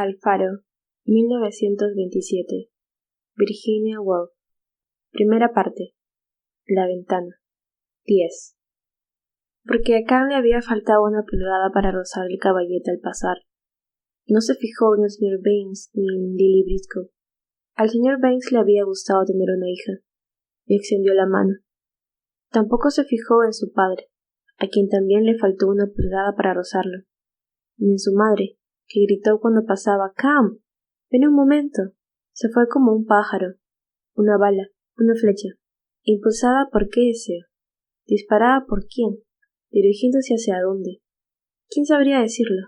Alfaro, 1927. Virginia Woolf. Primera parte. La ventana. 10. Porque a Cam le había faltado una pulgada para rozar el caballete al pasar. No se fijó en el señor Banks ni en Lily Briscoe. Al señor Banks le había gustado tener una hija, y extendió la mano. Tampoco se fijó en su padre, a quien también le faltó una pulgada para rozarlo, ni en su madre, que gritó cuando pasaba: «¡Cam! ¡Ven un momento!». Se fue como un pájaro, una bala, una flecha, impulsada por qué deseo, disparada por quién, dirigiéndose hacia dónde. ¿Quién sabría decirlo?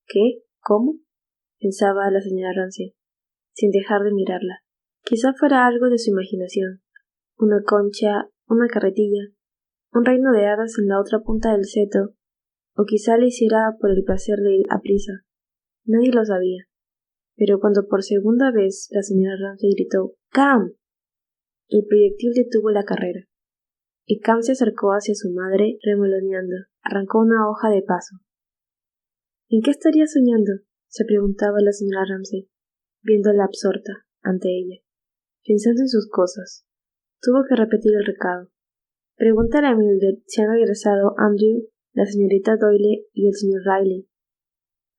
¿Qué? ¿Cómo? Pensaba la señora Ramsay, sin dejar de mirarla. Quizá fuera algo de su imaginación, una concha, una carretilla, un reino de hadas en la otra punta del seto, o quizá le hiciera por el placer de ir a prisa. Nadie lo sabía. Pero cuando por segunda vez la señora Ramsay gritó «¡Cam!», el proyectil detuvo la carrera, y Cam se acercó hacia su madre remoloneando, arrancó una hoja de paso. ¿En qué estaría soñando?, se preguntaba la señora Ramsay, viéndola absorta ante ella, pensando en sus cosas. Tuvo que repetir el recado. Pregúntale a Mildred si han regresado Andrew, la señorita Doyle y el señor Riley.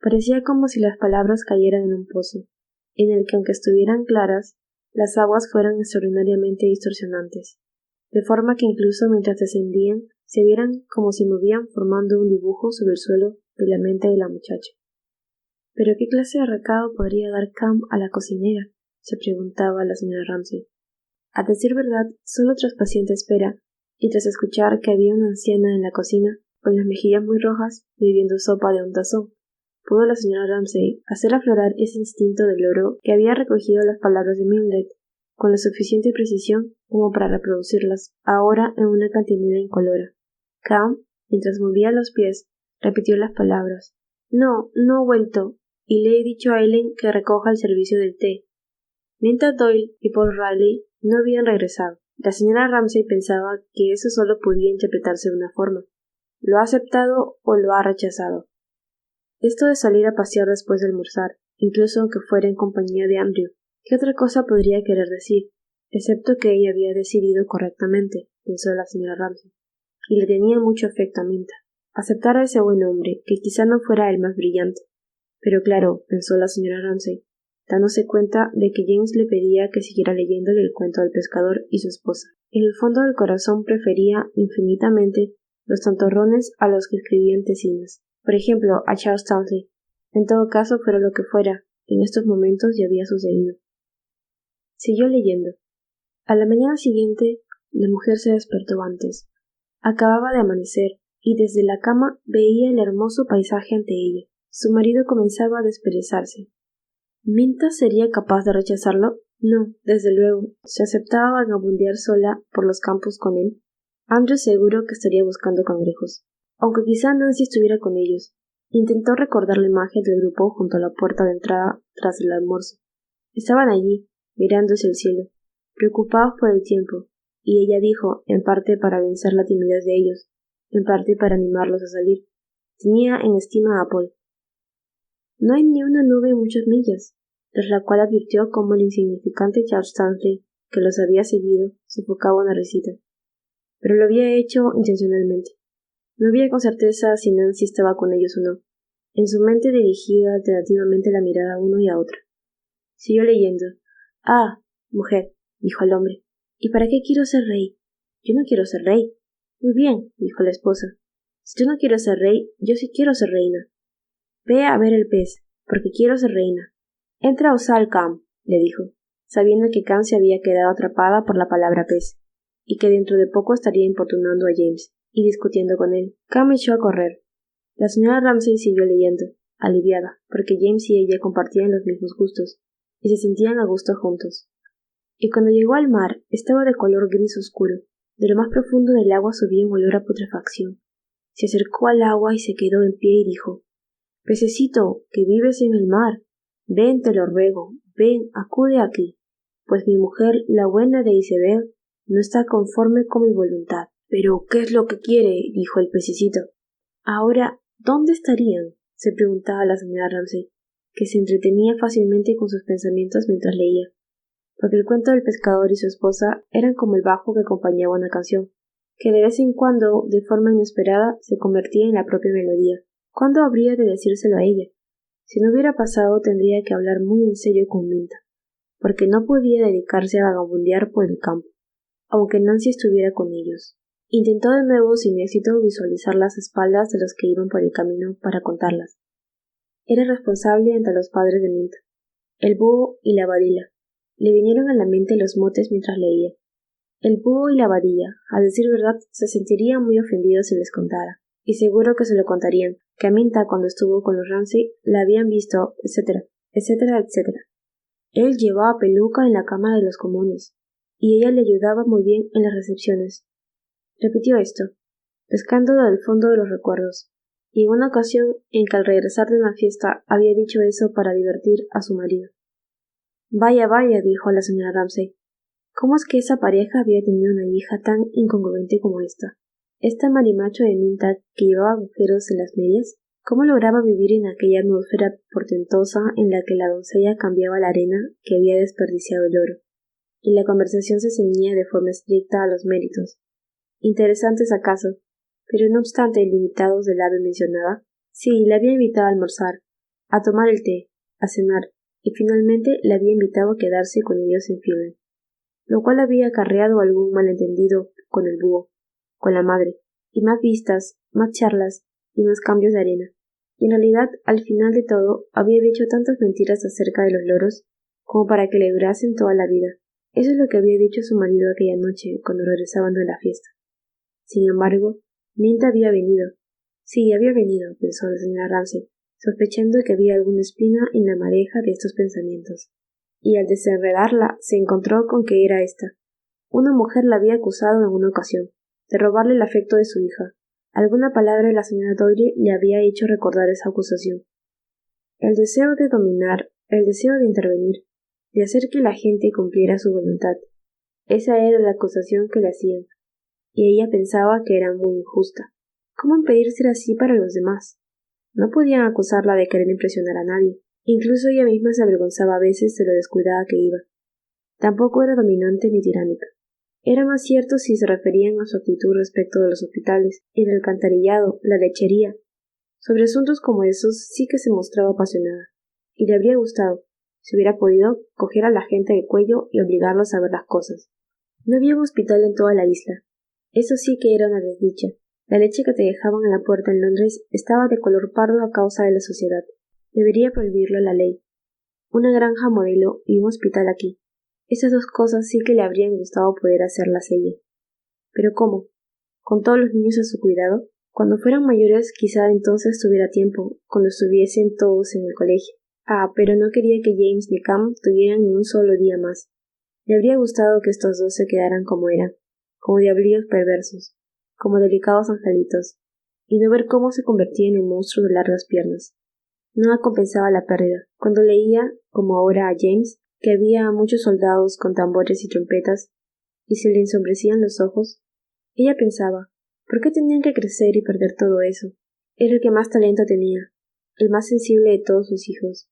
Parecía como si las palabras cayeran en un pozo, en el que aunque estuvieran claras, las aguas fueran extraordinariamente distorsionantes, de forma que incluso mientras descendían se vieran como si movían formando un dibujo sobre el suelo de la mente de la muchacha. ¿Pero qué clase de recado podría dar Cam a la cocinera?, se preguntaba la señora Ramsay. A decir verdad, solo tras paciente espera, y tras escuchar que había una anciana en la cocina, con las mejillas muy rojas, bebiendo sopa de un tazón, pudo la señora Ramsay hacer aflorar ese instinto del oro que había recogido las palabras de Mildred, con la suficiente precisión como para reproducirlas ahora en una cantinela incolora. Cam, mientras movía los pies, repitió las palabras: «No, no he vuelto, y le he dicho a Ellen que recoja el servicio del té». Mientras Doyle y Paul Riley no habían regresado. La señora Ramsay pensaba que eso solo podía interpretarse de una forma: ¿lo ha aceptado o lo ha rechazado? Esto de salir a pasear después de almorzar, incluso aunque fuera en compañía de Andrew, ¿qué otra cosa podría querer decir? Excepto que ella había decidido correctamente, pensó la señora Ramsay, y le tenía mucho afecto a Minta. Aceptar a ese buen hombre, que quizá no fuera el más brillante. Pero claro, pensó la señora Ramsay, dándose cuenta de que James le pedía que siguiera leyéndole el cuento del pescador y su esposa. En el fondo del corazón prefería infinitamente los tontorrones a los que escribían tesinas. Por ejemplo, a Charles Townsley. En todo caso, fuera lo que fuera, en estos momentos ya había sucedido. Siguió leyendo. A la mañana siguiente, la mujer se despertó antes. Acababa de amanecer, y desde la cama veía el hermoso paisaje ante ella. Su marido comenzaba a desperezarse. ¿Minta sería capaz de rechazarlo? No, desde luego. ¿Se aceptaba vagabundear sola por los campos con él? Andrew seguro que estaría buscando cangrejos, aunque quizá Nancy estuviera con ellos. Intentó recordar la imagen del grupo junto a la puerta de entrada tras el almuerzo. Estaban allí, mirando hacia el cielo, preocupados por el tiempo, y ella dijo, en parte para vencer la timidez de ellos, en parte para animarlos a salir. Tenía en estima a Paul. No hay ni una nube en muchas millas, tras la cual advirtió cómo el insignificante Charles Townsley, que los había seguido, sofocaba una risita. Pero lo había hecho intencionalmente. No había con certeza si Nancy estaba con ellos o no. En su mente dirigía alternativamente la mirada a uno y a otro. Siguió leyendo. «Ah, mujer», dijo el hombre, «¿y para qué quiero ser rey?». «Yo no quiero ser rey». «Muy bien», dijo la esposa. «Si tú no quieres ser rey, yo sí quiero ser reina». «Ve a ver el pez, porque quiero ser reina». «Entra o sal, Cam», le dijo, sabiendo que Cam se había quedado atrapada por la palabra pez, y que dentro de poco estaría importunando a James y discutiendo con él. Cam echó a correr. La señora Ramsay siguió leyendo, aliviada, porque James y ella compartían los mismos gustos, y se sentían a gusto juntos. Y cuando llegó al mar, estaba de color gris oscuro. De lo más profundo del agua subía un olor a putrefacción. Se acercó al agua y se quedó en pie y dijo: «Pececito, que vives en el mar, ven, te lo ruego, ven, acude aquí, pues mi mujer, la buena de Isabel, no está conforme con mi voluntad». «¿Pero qué es lo que quiere?», dijo el pececito. «Ahora, ¿dónde estarían?», se preguntaba la señora Ramsay. que se entretenía fácilmente con sus pensamientos mientras leía, porque el cuento del pescador y su esposa eran como el bajo que acompañaba una canción, que de vez en cuando, de forma inesperada, se convertía en la propia melodía. ¿Cuándo habría de decírselo a ella? Si no hubiera pasado, tendría que hablar muy en serio con Minta, porque no podía dedicarse a vagabundear por el campo, aunque Nancy estuviera con ellos. Intentó de nuevo sin éxito visualizar las espaldas de los que iban por el camino para contarlas. Era responsable ante los padres de Minta, el búho y la badila. Le vinieron a la mente los motes mientras leía. El búho y la badilla, a decir verdad, se sentirían muy ofendidos si les contara, y seguro que se lo contarían, que a Minta cuando estuvo con los Ramsay la habían visto, etcétera, etcétera, etcétera. Él llevaba peluca en la Cámara de los Comunes, y ella le ayudaba muy bien en las recepciones. Repitió esto, pescándolo del fondo de los recuerdos, y en una ocasión en que al regresar de una fiesta había dicho eso para divertir a su marido. Vaya, vaya, dijo la señora Ramsay. ¿Cómo es que esa pareja había tenido una hija tan incongruente como esta? ¿Esta marimacho de Minta que llevaba agujeros en las medias? ¿Cómo lograba vivir en aquella atmósfera portentosa en la que la doncella cambiaba la arena que había desperdiciado el oro? Y la conversación se ceñía de forma estricta a los méritos. Interesantes acaso, pero no obstante limitados del ave mencionada. Sí, la había invitado a almorzar, a tomar el té, a cenar, y finalmente la había invitado a quedarse con ellos en Field, lo cual había acarreado algún malentendido con el búho, con la madre, y más vistas, más charlas y más cambios de arena. Y en realidad, al final de todo, había dicho tantas mentiras acerca de los loros como para que le durasen toda la vida. Eso es lo que había dicho su marido aquella noche cuando regresaban de la fiesta. Sin embargo, Minta había venido. Sí, había venido, pensó la señora Ramsay, sospechando que había alguna espina en la madeja de estos pensamientos. Y al desenredarla se encontró con que era ésta. Una mujer la había acusado en una ocasión de robarle el afecto de su hija. Alguna palabra de la señora Doyle le había hecho recordar esa acusación. El deseo de dominar, el deseo de intervenir, de hacer que la gente cumpliera su voluntad. Esa era la acusación que le hacían, y ella pensaba que era muy injusta. ¿Cómo impedir ser así para los demás? No podían acusarla de querer impresionar a nadie. Incluso ella misma se avergonzaba a veces de lo descuidada que iba. Tampoco era dominante ni tiránica. Era más cierto si se referían a su actitud respecto de los hospitales, el alcantarillado, la lechería. Sobre asuntos como esos sí que se mostraba apasionada, y le habría gustado, si hubiera podido, coger a la gente del cuello y obligarlos a ver las cosas. No había un hospital en toda la isla. Eso sí que era una desdicha. La leche que te dejaban en la puerta en Londres estaba de color pardo a causa de la sociedad. Debería prohibirlo la ley. Una granja modelo y un hospital aquí. Esas dos cosas sí que le habrían gustado poder hacerlas ella. ¿Pero cómo? ¿Con todos los niños a su cuidado? Cuando fueran mayores quizá entonces tuviera tiempo, cuando estuviesen todos en el colegio. Ah, pero no quería que James ni Cam tuvieran ni un solo día más. Le habría gustado que estos dos se quedaran como eran, como diablillos perversos, como delicados angelitos, y no ver cómo se convertían en monstruos de largas piernas. Nada compensaba la pérdida. Cuando leía, como ahora a James, que había muchos soldados con tambores y trompetas, y se le ensombrecían los ojos, ella pensaba, ¿por qué tenían que crecer y perder todo eso? Era el que más talento tenía, el más sensible de todos sus hijos.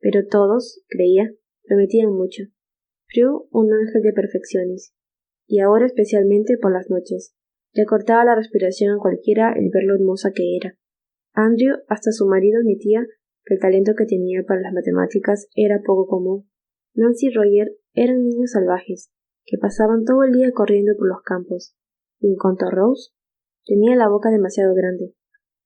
Pero todos, creía, prometían mucho. Prue, un ángel de perfecciones, y ahora especialmente por las noches. Le cortaba la respiración a cualquiera el ver lo hermosa que era. Andrew, hasta su marido admitía que el talento que tenía para las matemáticas era poco común. Nancy y Roger eran niños salvajes, que pasaban todo el día corriendo por los campos. Y en cuanto a Rose, tenía la boca demasiado grande,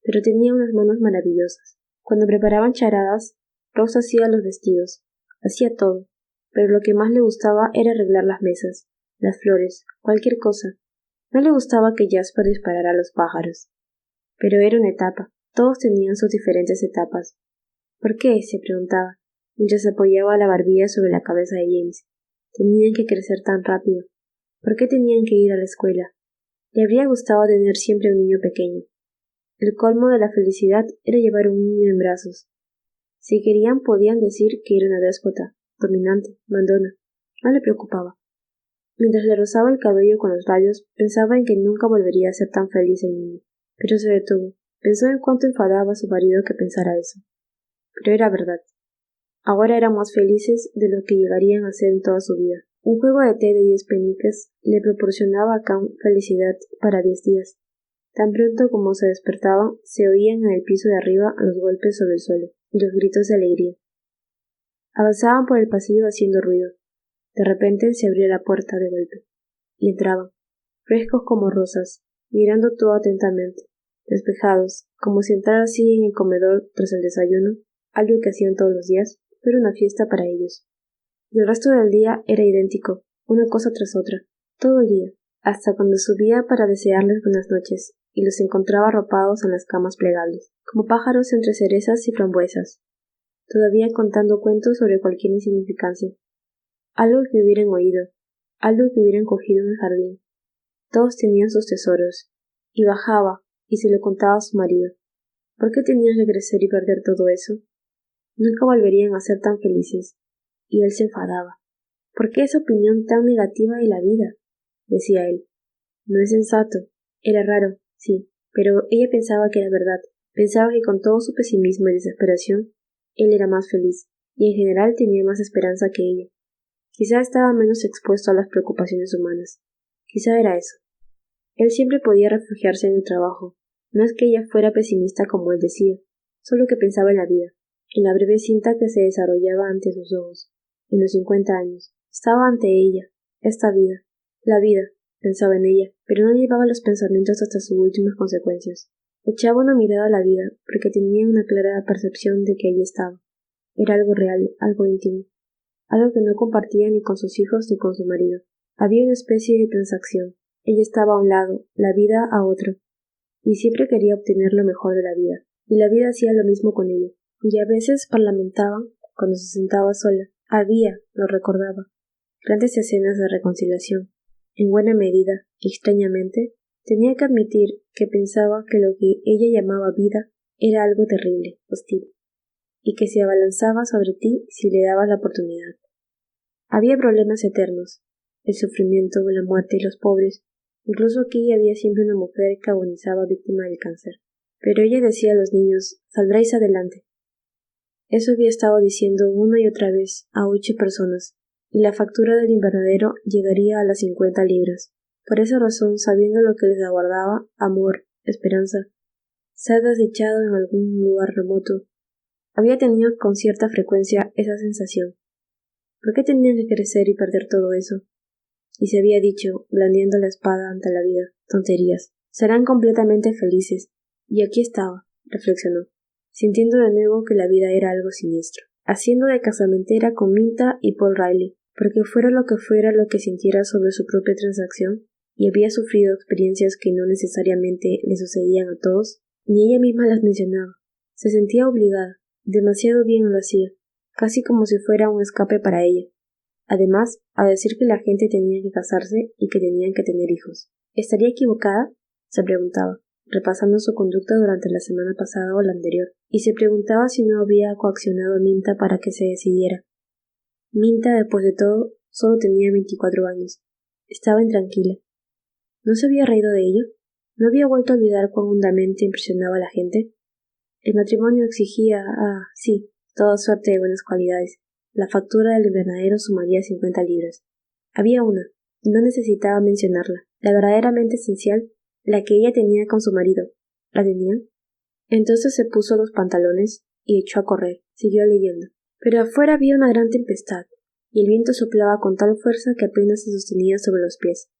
pero tenía unas manos maravillosas. Cuando preparaban charadas, Rose hacía los vestidos, hacía todo, pero lo que más le gustaba era arreglar las mesas, las flores, cualquier cosa. No le gustaba que Jasper disparara a los pájaros. Pero era una etapa. Todos tenían sus diferentes etapas. ¿Por qué? Se preguntaba, mientras apoyaba la barbilla sobre la cabeza de James. Tenían que crecer tan rápido. ¿Por qué tenían que ir a la escuela? Le habría gustado tener siempre un niño pequeño. El colmo de la felicidad era llevar un niño en brazos. Si querían podían decir que era una déspota, dominante, mandona. No le preocupaba. Mientras le rozaba el cabello con los labios, pensaba en que nunca volvería a ser tan feliz el niño. Pero se detuvo. Pensó en cuánto enfadaba a su marido que pensara eso. Pero era verdad. Ahora eran más felices de lo que llegarían a ser en toda su vida. Un juego de té de 10 peniques le proporcionaba a Cam felicidad para 10 días. Tan pronto como se despertaban, se oían en el piso de arriba los golpes sobre el suelo y los gritos de alegría. Avanzaban por el pasillo haciendo ruido. De repente se abrió la puerta de golpe, y entraban, frescos como rosas, mirando todo atentamente, despejados, como si entrar así en el comedor tras el desayuno, algo que hacían todos los días, fuera una fiesta para ellos. Y el resto del día era idéntico, una cosa tras otra, todo el día, hasta cuando subía para desearles buenas noches, y los encontraba arropados en las camas plegables, como pájaros entre cerezas y frambuesas, todavía contando cuentos sobre cualquier insignificancia, algo que hubieran oído, algo que hubieran cogido en el jardín. Todos tenían sus tesoros, y bajaba, y se lo contaba a su marido. ¿Por qué tenían que crecer y perder todo eso? Nunca volverían a ser tan felices. Y él se enfadaba. ¿Por qué esa opinión tan negativa de la vida? Decía él. No es sensato. Era raro, sí, pero ella pensaba que era verdad. Pensaba que con todo su pesimismo y desesperación, él era más feliz, y en general tenía más esperanza que ella. Quizá estaba menos expuesto a las preocupaciones humanas. Quizá era eso. Él siempre podía refugiarse en el trabajo. No es que ella fuera pesimista como él decía, solo que pensaba en la vida, en la breve cinta que se desarrollaba ante sus ojos. En los 50 años. Estaba ante ella, esta vida. La vida, pensaba en ella, pero no llevaba los pensamientos hasta sus últimas consecuencias. Echaba una mirada a la vida porque tenía una clara percepción de que allí estaba. Era algo real, algo íntimo, algo que no compartía ni con sus hijos ni con su marido. Había una especie de transacción. Ella estaba a un lado, la vida a otro, y siempre quería obtener lo mejor de la vida, y la vida hacía lo mismo con ella, y a veces parlamentaban cuando se sentaba sola. Había, lo recordaba, grandes escenas de reconciliación. En buena medida, extrañamente, tenía que admitir que pensaba que lo que ella llamaba vida era algo terrible, hostil, y que se abalanzaba sobre ti si le dabas la oportunidad. Había problemas eternos, el sufrimiento, la muerte y los pobres. Incluso aquí había siempre una mujer que agonizaba víctima del cáncer. Pero ella decía a los niños, saldréis adelante. Eso había estado diciendo una y otra vez a 8 personas, y la factura del invernadero llegaría a las 50 libras. Por esa razón, sabiendo lo que les aguardaba, amor, esperanza, ser desdichado en algún lugar remoto, había tenido con cierta frecuencia esa sensación. ¿Por qué tenían que crecer y perder todo eso? Y se había dicho, blandiendo la espada ante la vida, tonterías. Serán completamente felices. Y aquí estaba, reflexionó, sintiendo de nuevo que la vida era algo siniestro, haciendo de casamentera con Minta y Paul Riley, porque fuera lo que sintiera sobre su propia transacción, y había sufrido experiencias que no necesariamente le sucedían a todos, ni ella misma las mencionaba. Se sentía obligada, demasiado bien lo hacía, casi como si fuera un escape para ella. Además, a decir que la gente tenía que casarse y que tenían que tener hijos. ¿Estaría equivocada? Se preguntaba, repasando su conducta durante la semana pasada o la anterior, y se preguntaba si no había coaccionado a Minta para que se decidiera. Minta, después de todo, solo tenía 24 años. Estaba intranquila. ¿No se había reído de ello? ¿No había vuelto a olvidar cuán hondamente impresionaba a la gente? El matrimonio exigía, sí, toda suerte de buenas cualidades. La factura del invernadero sumaría 50 libras. Había una, y no necesitaba mencionarla, la verdaderamente esencial, la que ella tenía con su marido. ¿La tenían? Entonces se puso los pantalones y echó a correr. Siguió leyendo. Pero afuera había una gran tempestad, y el viento soplaba con tal fuerza que apenas se sostenía sobre los pies.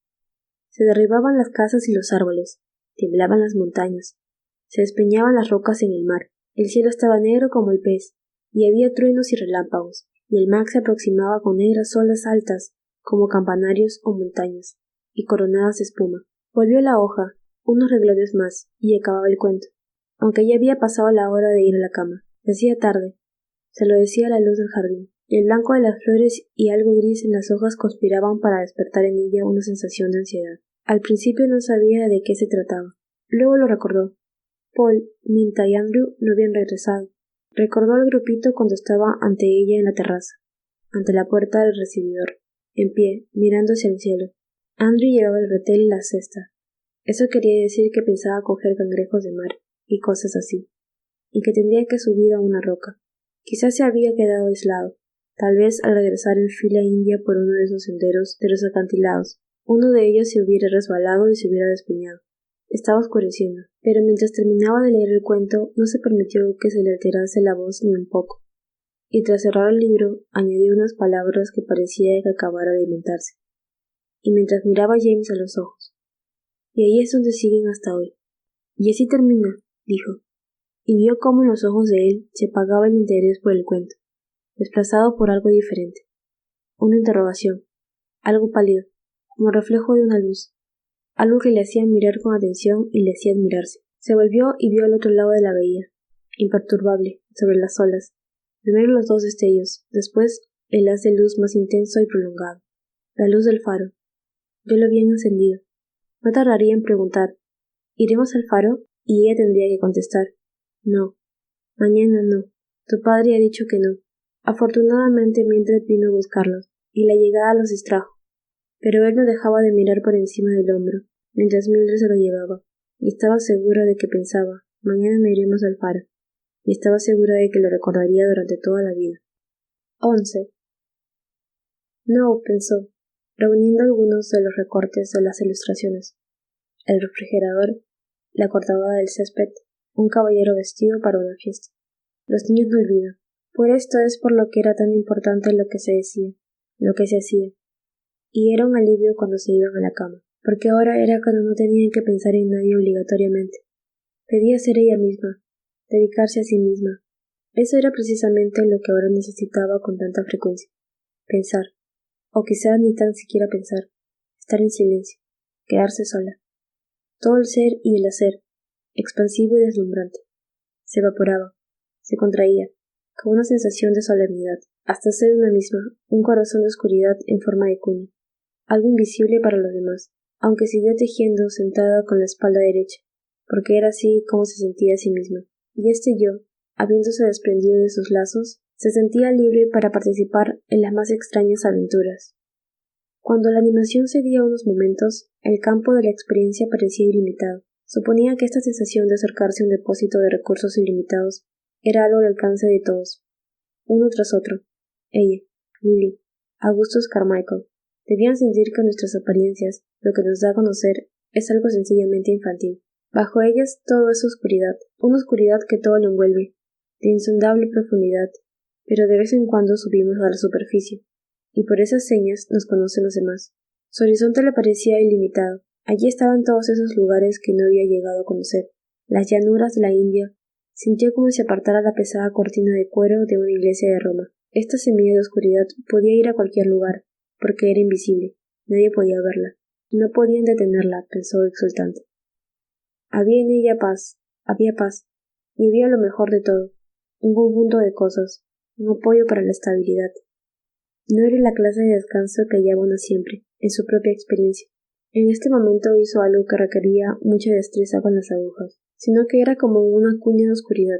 Se derribaban las casas y los árboles, temblaban las montañas, se despeñaban las rocas en el mar, el cielo estaba negro como el pez, y había truenos y relámpagos, y el mar se aproximaba con negras olas altas, como campanarios o montañas, y coronadas de espuma. Volvió la hoja, unos renglones más, y acababa el cuento, aunque ya había pasado la hora de ir a la cama. Hacía tarde. Se lo decía la luz del jardín, y el blanco de las flores y algo gris en las hojas conspiraban para despertar en ella una sensación de ansiedad. Al principio no sabía de qué se trataba. Luego lo recordó. Paul, Minta y Andrew no habían regresado. Recordó al grupito cuando estaba ante ella en la terraza, ante la puerta del recibidor, en pie, mirando hacia el cielo. Andrew llevaba el retel y la cesta. Eso quería decir que pensaba coger cangrejos de mar y cosas así, y que tendría que subir a una roca, Quizás se había quedado aislado. Tal vez al regresar en fila india por uno de esos senderos de los acantilados, uno de ellos se hubiera resbalado y se hubiera despeñado. Estaba oscureciendo, pero mientras terminaba de leer el cuento no se permitió que se le alterase la voz ni un poco, y tras cerrar el libro añadió unas palabras que parecía que acabara de inventarse. Y mientras miraba a James a los ojos. Y ahí es donde siguen hasta hoy. Y así termina, dijo, y vio cómo en los ojos de él se apagaba el interés por el cuento, desplazado por algo diferente. Una interrogación, algo pálido, como reflejo de una luz, algo que le hacía mirar con atención y le hacía admirarse. Se volvió y vio al otro lado de la bahía, imperturbable, sobre las olas, primero los dos destellos, después el haz de luz más intenso y prolongado, la luz del faro. Ya lo habían encendido. No tardaría en preguntar, ¿iremos al faro? Y ella tendría que contestar, no, mañana no, tu padre ha dicho que no. Afortunadamente Mildred vino a buscarlos, y la llegada los distrajo, pero él no dejaba de mirar por encima del hombro, mientras Mildred se lo llevaba, y estaba segura de que pensaba, mañana no iremos al faro, y estaba segura de que lo recordaría durante toda la vida. 11. No, pensó, reuniendo algunos de los recortes de las ilustraciones. El refrigerador, la cortadora del césped, un caballero vestido para una fiesta. Los niños no olvidan. Por esto es por lo que era tan importante lo que se decía, lo que se hacía. Y era un alivio cuando se iban a la cama, porque ahora era cuando no tenían que pensar en nadie obligatoriamente. Pedía ser ella misma, dedicarse a sí misma. Eso era precisamente lo que ahora necesitaba con tanta frecuencia. Pensar, o quizá ni tan siquiera pensar, estar en silencio, quedarse sola. Todo el ser y el hacer, expansivo y deslumbrante, se evaporaba, se contraía, con una sensación de solemnidad, hasta ser una misma, un corazón de oscuridad en forma de cuña, algo invisible para los demás, aunque siguió tejiendo sentada con la espalda derecha, porque era así como se sentía a sí misma, y este yo, habiéndose desprendido de sus lazos, se sentía libre para participar en las más extrañas aventuras. Cuando la animación cedía unos momentos, el campo de la experiencia parecía ilimitado. Suponía que esta sensación de acercarse a un depósito de recursos ilimitados era algo al alcance de todos, uno tras otro. Ella, Lily, Augustus Carmichael, debían sentir que nuestras apariencias, lo que nos da a conocer, es algo sencillamente infantil. Bajo ellas todo es oscuridad, una oscuridad que todo lo envuelve, de insondable profundidad, pero de vez en cuando subimos a la superficie, y por esas señas nos conocen los demás. Su horizonte le parecía ilimitado. Allí estaban todos esos lugares que no había llegado a conocer. Las llanuras de la India. Sintió como si apartara la pesada cortina de cuero de una iglesia de Roma. Esta semilla de oscuridad podía ir a cualquier lugar, porque era invisible. Nadie podía verla. No podían detenerla, pensó exultante. Había en ella paz, y había lo mejor de todo, un conjunto de cosas, un apoyo para la estabilidad. No era la clase de descanso que hallaba una siempre, en su propia experiencia. En este momento hizo algo que requería mucha destreza con las agujas, sino que era como una cuña de oscuridad.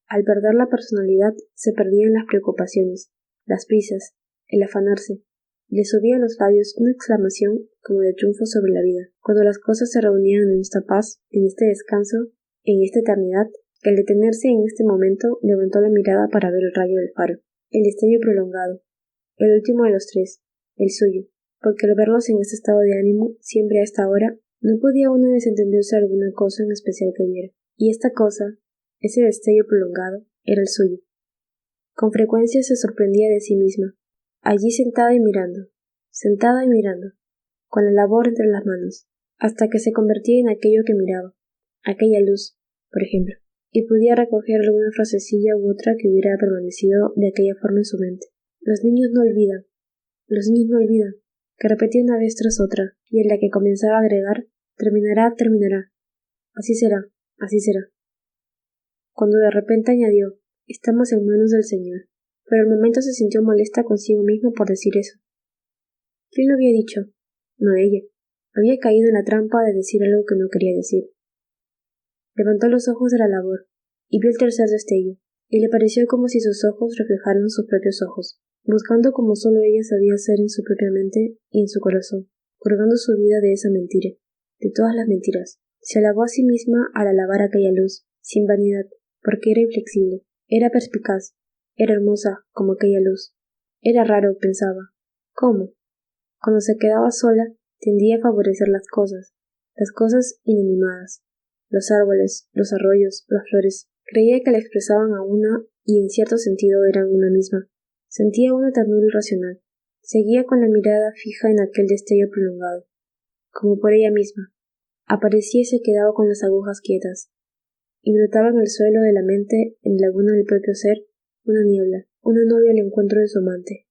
Al perder la personalidad se perdían las preocupaciones, las prisas, el afanarse. Le subía a los labios una exclamación como de triunfo sobre la vida, cuando las cosas se reunían en esta paz, en este descanso, en esta eternidad. Al detenerse en este momento, levantó la mirada para ver el rayo del faro, el destello prolongado, el último de los tres, el suyo, porque al verlos en este estado de ánimo, siempre a esta hora, no podía uno desentenderse de alguna cosa en especial que viera, y esta cosa, ese destello prolongado, era el suyo. Con frecuencia se sorprendía de sí misma, allí sentada y mirando, con la labor entre las manos, hasta que se convertía en aquello que miraba, aquella luz, por ejemplo, y podía recoger alguna frasecilla u otra que hubiera permanecido de aquella forma en su mente. Los niños no olvidan, que repetía una vez tras otra, y en la que comenzaba a agregar, terminará, así será. Cuando de repente añadió, estamos en manos del Señor, pero al momento se sintió molesta consigo misma por decir eso. ¿Quién lo había dicho? No ella. Había caído en la trampa de decir algo que no quería decir. Levantó los ojos de la labor, y vio el tercer destello, y le pareció como si sus ojos reflejaran sus propios ojos, buscando como solo ella sabía hacer en su propia mente y en su corazón, colgando su vida de esa mentira, de todas las mentiras. Se alabó a sí misma al alabar aquella luz, sin vanidad, porque era inflexible, era perspicaz, Era hermosa como aquella luz. Era raro, pensaba. ¿Cómo? Cuando se quedaba sola, tendía a favorecer las cosas inanimadas, los árboles, los arroyos, las flores. Creía que la expresaban a una y en cierto sentido eran una misma. Sentía una ternura irracional. Seguía con la mirada fija en aquel destello prolongado, como por ella misma. Aparecía y se quedaba con las agujas quietas, y brotaba en el suelo de la mente, en la laguna del propio ser, una niebla, una novia al encuentro de su amante.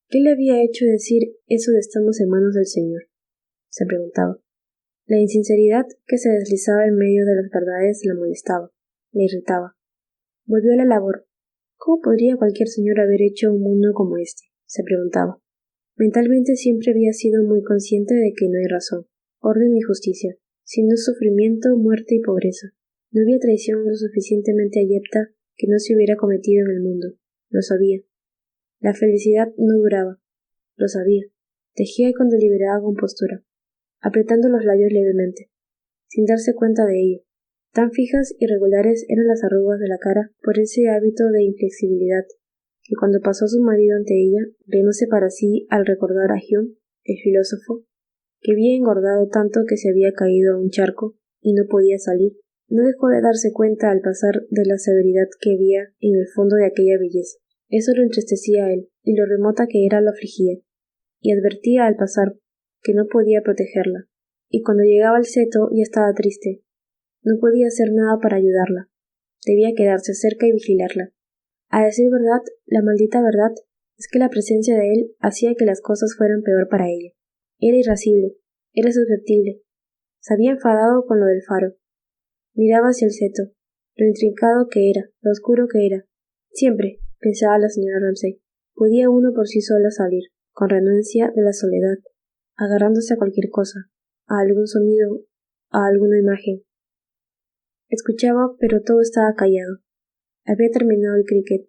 ¿Qué le había hecho decir eso de estamos en manos del Señor? Se preguntaba. La insinceridad que se deslizaba en medio de las verdades la molestaba, la irritaba. Volvió a la labor. ¿Cómo podría cualquier señor haber hecho un mundo como este? Se preguntaba. Mentalmente siempre había sido muy consciente de que no hay razón, orden ni justicia, sino sufrimiento, muerte y pobreza. No había traición lo suficientemente abyecta que no se hubiera cometido en el mundo. Lo sabía. La felicidad no duraba. Lo sabía. Tejía con deliberada compostura, apretando los labios levemente, sin darse cuenta de ello. Tan fijas y regulares eran las arrugas de la cara por ese hábito de inflexibilidad, que cuando pasó su marido ante ella, riéndose para sí al recordar a Hume, el filósofo, que había engordado tanto que se había caído a un charco y no podía salir, no dejó de darse cuenta al pasar de la severidad que había en el fondo de aquella belleza. Eso lo entristecía a él, y lo remota que era lo afligía, y advertía al pasar que no podía protegerla, y cuando llegaba al seto ya estaba triste. No podía hacer nada para ayudarla. Debía quedarse cerca y vigilarla. A decir verdad, la maldita verdad es que la presencia de él hacía que las cosas fueran peor para ella. Era irascible, era susceptible. Se había enfadado con lo del faro. Miraba hacia el seto, lo intrincado que era, lo oscuro que era. Siempre, pensaba la señora Ramsay, podía uno por sí sola salir, con renuencia de la soledad, agarrándose a cualquier cosa, a algún sonido, a alguna imagen. Escuchaba, pero todo estaba callado. Había terminado el cricket.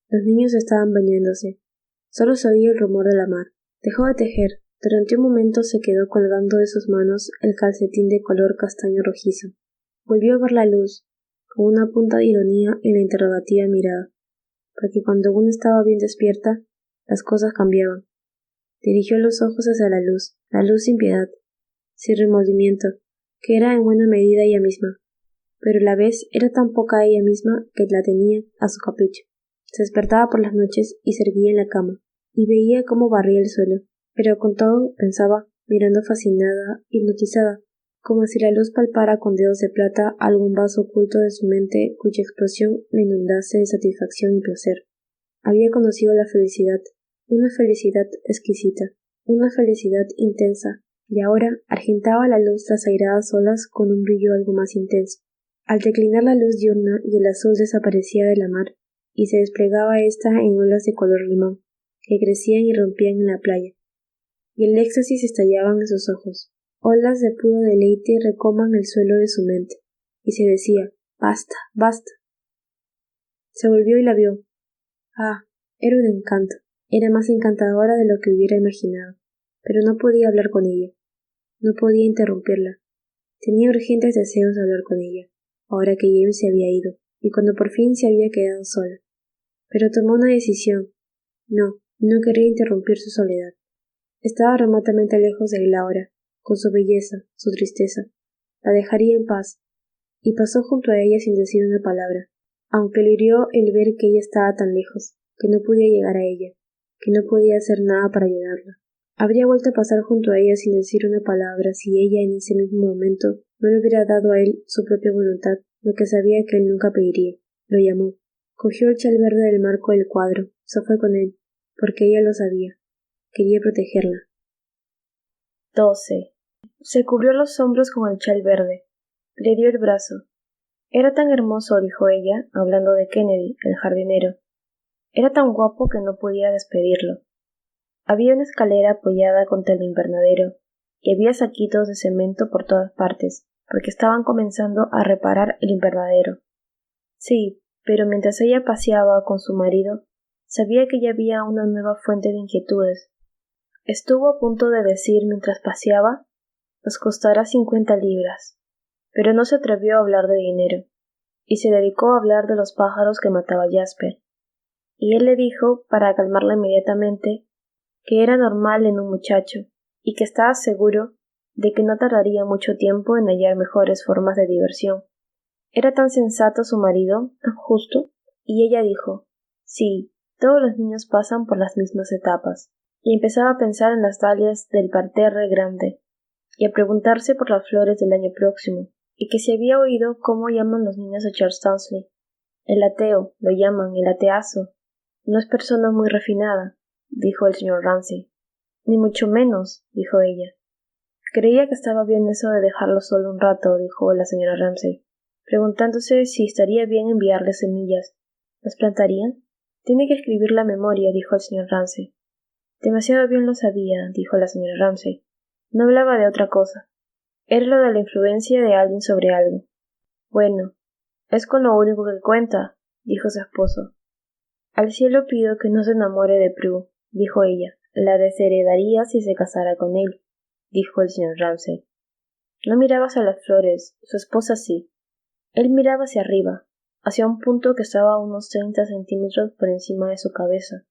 Los niños estaban bañándose. Solo se oía el rumor de la mar. Dejó de tejer. Durante un momento se quedó colgando de sus manos el calcetín de color castaño rojizo. Volvió a ver la luz, con una punta de ironía en la interrogativa mirada, porque cuando uno estaba bien despierta, las cosas cambiaban. Dirigió los ojos hacia la luz sin piedad, sin remordimiento, que era en buena medida ella misma, pero a la vez era tan poca ella misma que la tenía a su capricho. Se despertaba por las noches y se erguía en la cama, y veía cómo barría el suelo, pero con todo pensaba, mirando fascinada, hipnotizada, como si la luz palpara con dedos de plata algún vaso oculto de su mente cuya explosión la inundase de satisfacción y placer. Había conocido la felicidad, una felicidad exquisita, una felicidad intensa, y ahora argentaba la luz las airadas olas con un brillo algo más intenso. Al declinar la luz diurna y el azul desaparecía de la mar, y se desplegaba ésta en olas de color limón, que crecían y rompían en la playa, y el éxtasis estallaban en sus ojos. Olas de puro deleite recoman el suelo de su mente, y se decía, basta, basta. Se volvió y la vio. Ah, era un encanto, era más encantadora de lo que hubiera imaginado, pero no podía hablar con ella, no podía interrumpirla. Tenía urgentes deseos de hablar con ella, ahora que James se había ido, y cuando por fin se había quedado sola. Pero tomó una decisión. No quería interrumpir su soledad. Estaba remotamente lejos de él ahora, con su belleza, su tristeza. La dejaría en paz, y pasó junto a ella sin decir una palabra, aunque le hirió el ver que ella estaba tan lejos, que no podía llegar a ella, que no podía hacer nada para ayudarla. Habría vuelto a pasar junto a ella sin decir una palabra si ella en ese mismo momento no le hubiera dado a él su propia voluntad, lo que sabía que él nunca pediría. Lo llamó. Cogió el chal verde del marco del cuadro, se fue con él, porque ella lo sabía. Quería protegerla. 12. Se cubrió los hombros con el chal verde. Le dio el brazo. Era tan hermoso, dijo ella, hablando de Kennedy, el jardinero. Era tan guapo que no podía despedirlo. Había una escalera apoyada contra el invernadero, y había saquitos de cemento por todas partes, porque estaban comenzando a reparar el invernadero. Sí, pero mientras ella paseaba con su marido, sabía que ya había una nueva fuente de inquietudes. Estuvo a punto de decir mientras paseaba, nos costará 50 libras, pero no se atrevió a hablar de dinero, y se dedicó a hablar de los pájaros que mataba Jasper. y él le dijo, para calmarla inmediatamente, que era normal en un muchacho, y que estaba seguro de que no tardaría mucho tiempo en hallar mejores formas de diversión. Era tan sensato su marido, tan justo, y ella dijo, sí, todos los niños pasan por las mismas etapas, y empezaba a pensar en las dalias del parterre grande, y a preguntarse por las flores del año próximo, y que si había oído cómo llaman los niños a Charles Townsley. El ateo, lo llaman el ateazo. No es persona muy refinada, dijo el señor Ramsay. Ni mucho menos, dijo ella. Creía que estaba bien eso de dejarlo solo un rato, dijo la señora Ramsay, preguntándose si estaría bien enviarle semillas. ¿Las plantarían? Tiene que escribir la memoria, dijo el señor Ramsay. Demasiado bien lo sabía, dijo la señora Ramsay. No hablaba de otra cosa. Era lo de la influencia de alguien sobre algo. Bueno, es con lo único que cuenta, dijo su esposo. Al cielo pido que no se enamore de Prue, dijo ella. La desheredaría si se casara con él, dijo el señor Ramsay. No miraba hacia las flores, su esposa sí. Él miraba hacia arriba, hacia un punto que estaba a unos 30 centímetros por encima de su cabeza.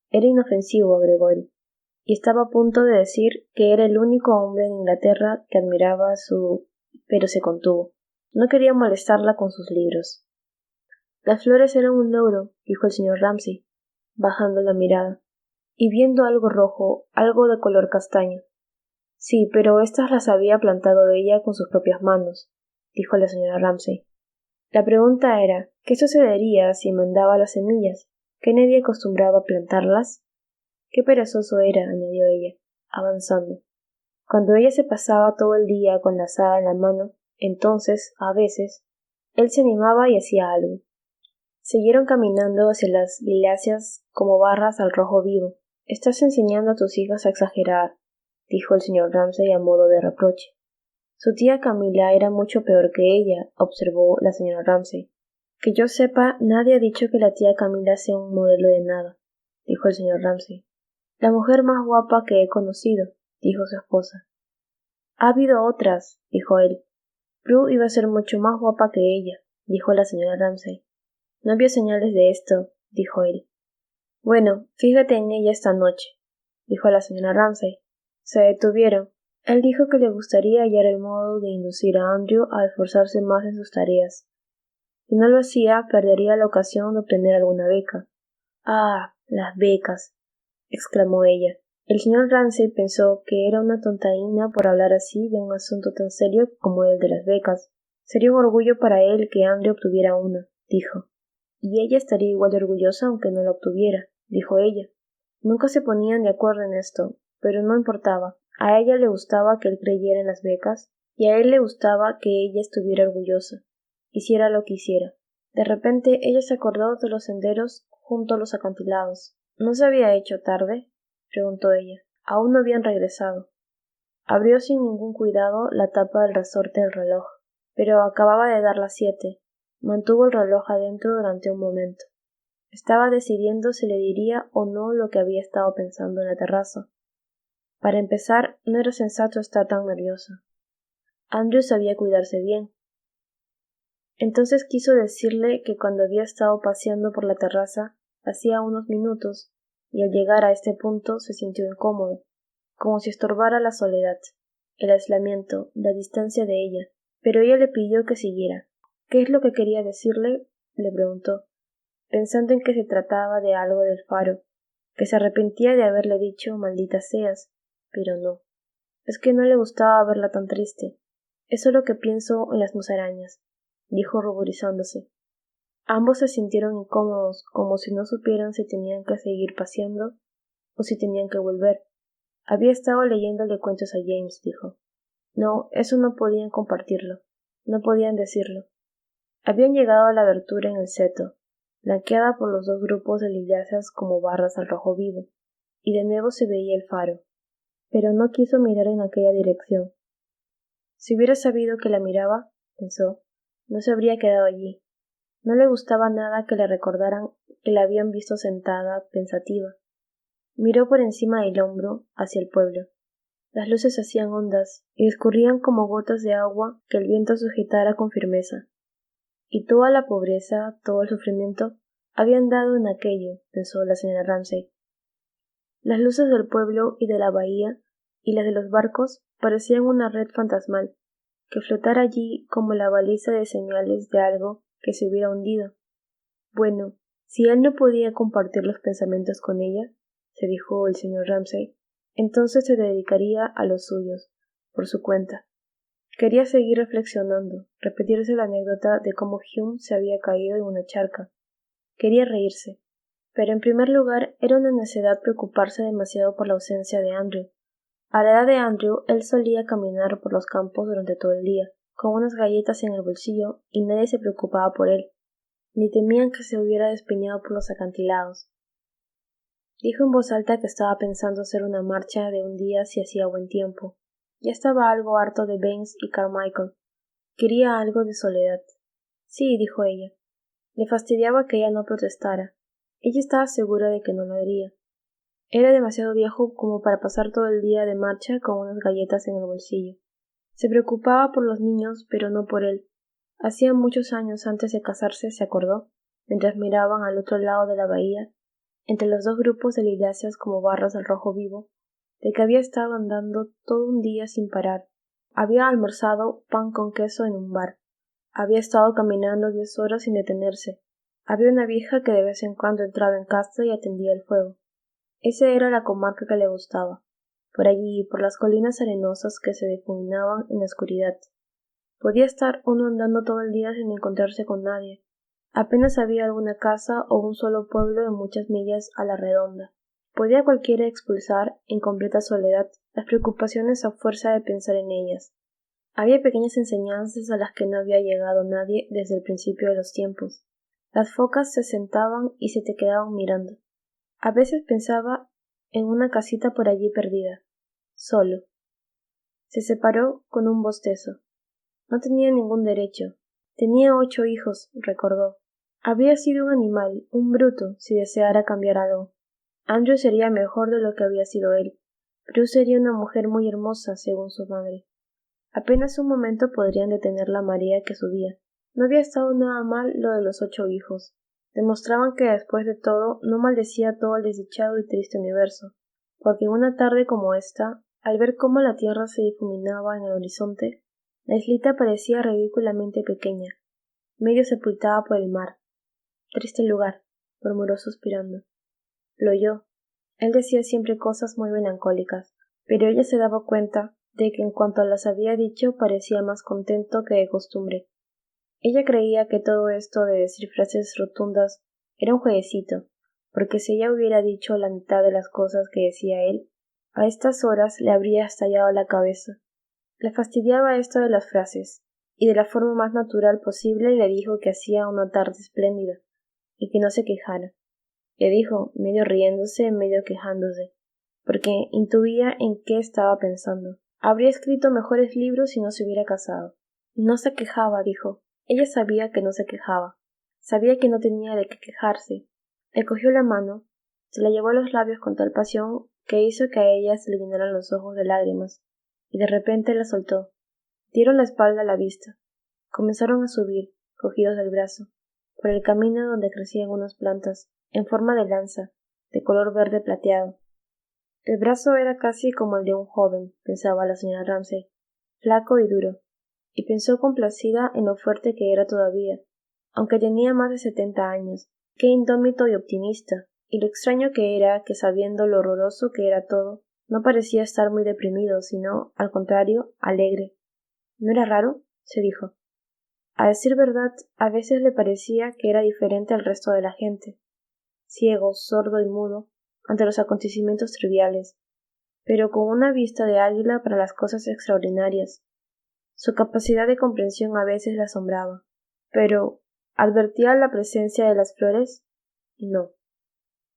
Era inofensivo, agregó él, y estaba a punto de decir que era el único hombre en Inglaterra que admiraba su... pero se contuvo. No quería molestarla con sus libros. Las flores eran un logro, dijo el señor Ramsay, bajando la mirada, y viendo algo rojo, algo de color castaño. Sí, pero estas las había plantado ella con sus propias manos, dijo la señora Ramsay. La pregunta era, ¿qué sucedería si mandaba las semillas? ¿Que nadie acostumbraba a plantarlas? Qué perezoso era, añadió ella, avanzando. Cuando ella se pasaba todo el día con la azada en la mano, entonces, a veces, él se animaba y hacía algo. Siguieron caminando hacia las liláceas como barras al rojo vivo. Estás enseñando a tus hijas a exagerar, dijo el señor Ramsay a modo de reproche. Su tía Camila era mucho peor que ella, observó la señora Ramsay. Que yo sepa, nadie ha dicho que la tía Camila sea un modelo de nada, dijo el señor Ramsay. La mujer más guapa que he conocido, dijo su esposa. Ha habido otras, dijo él. Prue iba a ser mucho más guapa que ella, dijo la señora Ramsay. No había señales de esto, dijo él. Bueno, fíjate en ella esta noche, dijo la señora Ramsay. Se detuvieron. Él dijo que le gustaría hallar el modo de inducir a Andrew a esforzarse más en sus tareas. Si no lo hacía, perdería la ocasión de obtener alguna beca. Ah, las becas, exclamó ella. El señor Ramsay pensó que era una tontaína por hablar así de un asunto tan serio como el de las becas. Sería un orgullo para él que Andrew obtuviera una, dijo. Y ella estaría igual de orgullosa aunque no la obtuviera, dijo ella. Nunca se ponían de acuerdo en esto, pero no importaba. A ella le gustaba que él creyera en las becas, y a él le gustaba que ella estuviera orgullosa, hiciera lo que hiciera. De repente ella se acordó de los senderos junto a los acantilados. ¿No se había hecho tarde? Preguntó ella. Aún no habían regresado. Abrió sin ningún cuidado la tapa del resorte del reloj, pero acababa de dar las 7. Mantuvo el reloj adentro durante un momento. Estaba decidiendo si le diría o no lo que había estado pensando en la terraza. Para empezar, no era sensato estar tan nerviosa. Andrew sabía cuidarse bien. Entonces quiso decirle que cuando había estado paseando por la terraza hacía unos minutos, y al llegar a este punto se sintió incómodo, como si estorbara la soledad, el aislamiento, la distancia de ella, pero ella le pidió que siguiera. ¿Qué es lo que quería decirle? Le preguntó, pensando en que se trataba de algo del faro, que se arrepentía de haberle dicho maldita seas, pero no. Es que no le gustaba verla tan triste. Eso es lo que pienso en las musarañas, dijo ruborizándose. Ambos se sintieron incómodos, como si no supieran si tenían que seguir paseando o si tenían que volver. Había estado leyéndole cuentos a James, dijo. No, eso no podían compartirlo. No podían decirlo. Habían llegado a la abertura en el seto, blanqueada por los dos grupos de liláceas como barras al rojo vivo, y de nuevo se veía el faro. Pero no quiso mirar en aquella dirección. Si hubiera sabido que la miraba, pensó, no se habría quedado allí. No le gustaba nada que le recordaran que la habían visto sentada, pensativa. Miró por encima del hombro hacia el pueblo. Las luces hacían ondas y escurrían como gotas de agua que el viento sujetara con firmeza. Y toda la pobreza, todo el sufrimiento, habían dado en aquello, pensó la señora Ramsay. Las luces del pueblo y de la bahía y las de los barcos parecían una red fantasmal, que flotara allí como la baliza de señales de algo que se hubiera hundido. Bueno, si él no podía compartir los pensamientos con ella, se dijo el señor Ramsay, entonces se dedicaría a los suyos, por su cuenta. Quería seguir reflexionando, repetirse la anécdota de cómo Hume se había caído en una charca. Quería reírse, pero en primer lugar era una necedad preocuparse demasiado por la ausencia de Andrew. A la edad de Andrew, él solía caminar por los campos durante todo el día, con unas galletas en el bolsillo, y nadie se preocupaba por él, ni temían que se hubiera despeñado por los acantilados. Dijo en voz alta que estaba pensando hacer una marcha de un día si hacía buen tiempo. Ya estaba algo harto de Baines y Carmichael. Quería algo de soledad. Sí, dijo ella. Le fastidiaba que ella no protestara. Ella estaba segura de que no lo haría. Era demasiado viejo como para pasar todo el día de marcha con unas galletas en el bolsillo. Se preocupaba por los niños, pero no por él. Hacía muchos años antes de casarse, se acordó, mientras miraban al otro lado de la bahía, entre los dos grupos de liláceas como barras del rojo vivo, de que había estado andando todo un día sin parar. Había almorzado pan con queso en un bar. Había estado caminando 10 horas sin detenerse. Había una vieja que de vez en cuando entraba en casa y atendía el fuego. Esa era la comarca que le gustaba, por allí, por las colinas arenosas que se difuminaban en la oscuridad. Podía estar uno andando todo el día sin encontrarse con nadie. Apenas había alguna casa o un solo pueblo de muchas millas a la redonda. Podía cualquiera expulsar, en completa soledad, las preocupaciones a fuerza de pensar en ellas. Había pequeñas enseñanzas a las que no había llegado nadie desde el principio de los tiempos. Las focas se sentaban y se te quedaban mirando. A veces pensaba en una casita por allí perdida, solo. Se separó con un bostezo. No tenía ningún derecho. Tenía 8 hijos, recordó. Había sido un animal, un bruto, si deseara cambiar algo. Andrew sería mejor de lo que había sido él. Prue sería una mujer muy hermosa, según su madre. Apenas un momento podrían detener la marea que subía. No había estado nada mal lo de los 8 hijos. Demostraban que después de todo no maldecía todo el desdichado y triste universo, porque en una tarde como esta, al ver cómo la tierra se difuminaba en el horizonte, la islita parecía ridículamente pequeña, medio sepultada por el mar. Triste lugar, murmuró suspirando. Lo oyó. Él decía siempre cosas muy melancólicas, pero ella se daba cuenta de que en cuanto las había dicho parecía más contento que de costumbre. Ella creía que todo esto de decir frases rotundas era un jueguecito, porque si ella hubiera dicho la mitad de las cosas que decía él, a estas horas le habría estallado la cabeza. Le fastidiaba esto de las frases, y de la forma más natural posible le dijo que hacía una tarde espléndida, y que no se quejara. Le dijo, medio riéndose, medio quejándose, porque intuía en qué estaba pensando. Habría escrito mejores libros si no se hubiera casado. No se quejaba, dijo. Ella sabía que no se quejaba. Sabía que no tenía de qué quejarse. Le cogió la mano, se la llevó a los labios con tal pasión que hizo que a ella se le llenaran los ojos de lágrimas, y de repente la soltó. Dieron la espalda a la vista. Comenzaron a subir, cogidos del brazo, por el camino donde crecían unas plantas, en forma de lanza, de color verde plateado. El brazo era casi como el de un joven, pensaba la señora Ramsay, flaco y duro, y pensó complacida en lo fuerte que era todavía, aunque tenía más de 70 años. Qué indómito y optimista, y lo extraño que era que, sabiendo lo horroroso que era todo, no parecía estar muy deprimido, sino, al contrario, alegre. ¿No era raro?, se dijo. A decir verdad, a veces le parecía que era diferente al resto de la gente, ciego, sordo y mudo ante los acontecimientos triviales, pero con una vista de águila para las cosas extraordinarias. Su capacidad de comprensión a veces la asombraba, pero ¿advertía la presencia de las flores? No.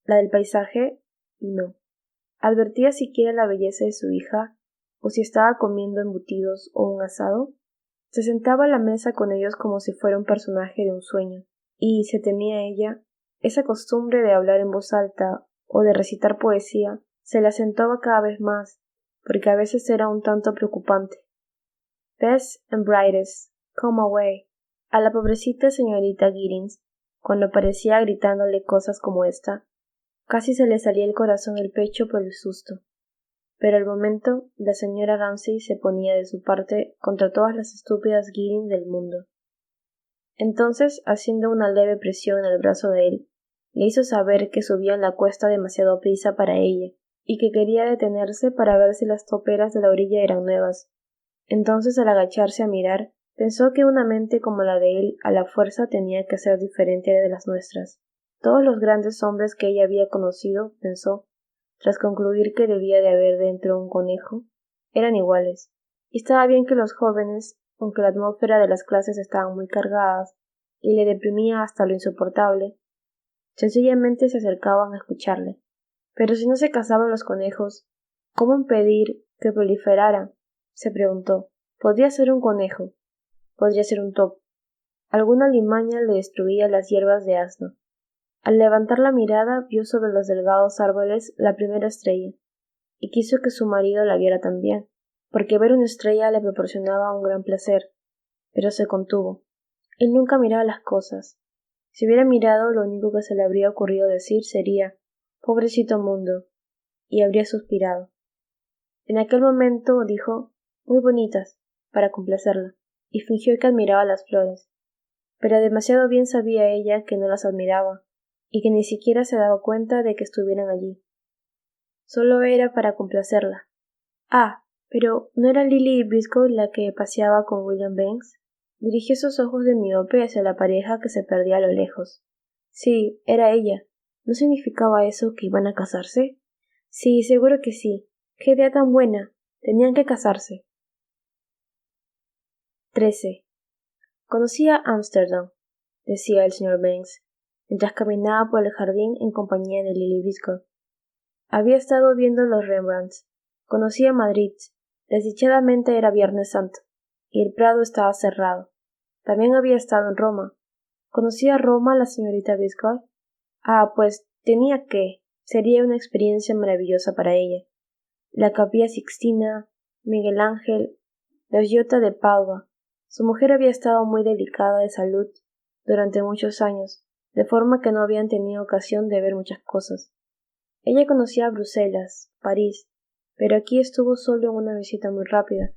¿La del paisaje? No. ¿Advertía siquiera la belleza de su hija, o si estaba comiendo embutidos o un asado? Se sentaba a la mesa con ellos como si fuera un personaje de un sueño, y se temía ella, esa costumbre de hablar en voz alta o de recitar poesía se le acentuaba cada vez más, porque a veces era un tanto preocupante. Best and brightest, come away. A la pobrecita señorita Giddings cuando aparecía gritándole cosas como esta, casi se le salía el corazón del pecho por el susto. Pero al momento la señora Ramsay se ponía de su parte contra todas las estúpidas Giddings del mundo. Entonces, haciendo una leve presión en el brazo de él, le hizo saber que subían la cuesta demasiado prisa para ella, y que quería detenerse para ver si las toperas de la orilla eran nuevas. Entonces, al agacharse a mirar, pensó que una mente como la de él a la fuerza tenía que ser diferente de las nuestras. Todos los grandes hombres que ella había conocido, pensó, tras concluir que debía de haber dentro un conejo, eran iguales. Y estaba bien que los jóvenes, aunque la atmósfera de las clases estaban muy cargadas y le deprimía hasta lo insoportable, sencillamente se acercaban a escucharle. Pero si no se cazaban los conejos, ¿cómo impedir que proliferaran? Se preguntó. Podría ser un conejo, podría ser un topo. Alguna alimaña le destruía las hierbas de asno. Al levantar la mirada vio sobre los delgados árboles la primera estrella, y quiso que su marido la viera también, porque ver una estrella le proporcionaba un gran placer, pero se contuvo. Él nunca miraba las cosas. Si hubiera mirado, lo único que se le habría ocurrido decir sería «Pobrecito mundo», y habría suspirado. En aquel momento dijo «Muy bonitas», para complacerla, y fingió que admiraba las flores. Pero demasiado bien sabía ella que no las admiraba, y que ni siquiera se daba cuenta de que estuvieran allí. Solo era para complacerla. Ah, pero ¿no era Lily Briscoe la que paseaba con William Banks? Dirigió sus ojos de miope hacia la pareja que se perdía a lo lejos. Sí, era ella. ¿No significaba eso que iban a casarse? Sí, seguro que sí. ¡Qué idea tan buena! Tenían que casarse. 13. Conocía Ámsterdam, decía el señor Banks, mientras caminaba por el jardín en compañía de Lily Briscoe. Había estado viendo los Rembrandts. Conocía Madrid. Desdichadamente era Viernes Santo, y el Prado estaba cerrado. También había estado en Roma. ¿Conocía Roma la señorita Briscoe? Ah, pues tenía que. Sería una experiencia maravillosa para ella. La Capilla Sixtina, Miguel Ángel, la Giotto de Padua. Su mujer había estado muy delicada de salud durante muchos años, de forma que no habían tenido ocasión de ver muchas cosas. Ella conocía Bruselas, París, pero aquí estuvo solo en una visita muy rápida,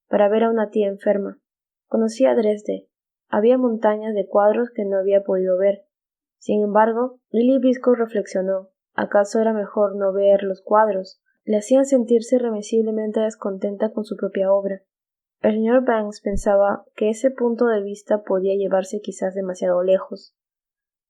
para ver a una tía enferma. Conocía Dresde. Había montañas de cuadros que no había podido ver. Sin embargo, Lily Briscoe reflexionó. ¿Acaso era mejor no ver los cuadros? Le hacían sentirse irremisiblemente descontenta con su propia obra. El señor Banks pensaba que ese punto de vista podía llevarse quizás demasiado lejos.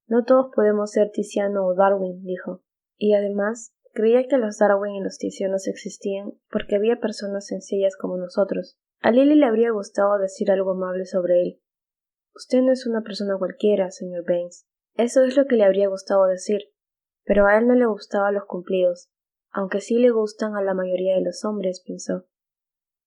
No todos podemos ser Tiziano o Darwin, dijo. Y además, creía que los Darwin y los Tizianos existían porque había personas sencillas como nosotros. A Lily le habría gustado decir algo amable sobre él. Usted no es una persona cualquiera, señor Banks. Eso es lo que le habría gustado decir. Pero a él no le gustaban los cumplidos, aunque sí le gustan a la mayoría de los hombres, pensó.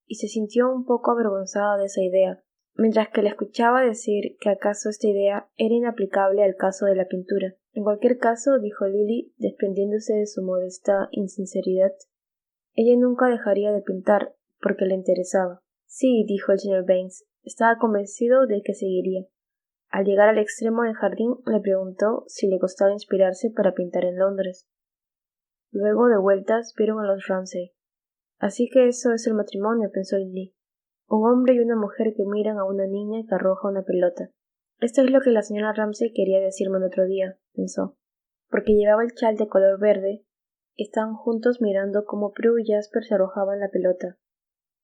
Y se sintió un poco avergonzada de esa idea, mientras que le escuchaba decir que acaso esta idea era inaplicable al caso de la pintura. En cualquier caso, dijo Lily, desprendiéndose de su modesta insinceridad, ella nunca dejaría de pintar, porque le interesaba. Sí, dijo el señor Banks, estaba convencido de que seguiría. Al llegar al extremo del jardín, le preguntó si le costaba inspirarse para pintar en Londres. Luego, de vueltas, vieron a los Ramsay. Así que eso es el matrimonio, pensó Lily. Un hombre y una mujer que miran a una niña que arroja una pelota. Esto es lo que la señora Ramsay quería decirme el otro día, pensó, porque llevaba el chal de color verde. Estaban juntos mirando cómo Prue y Jasper se arrojaban la pelota.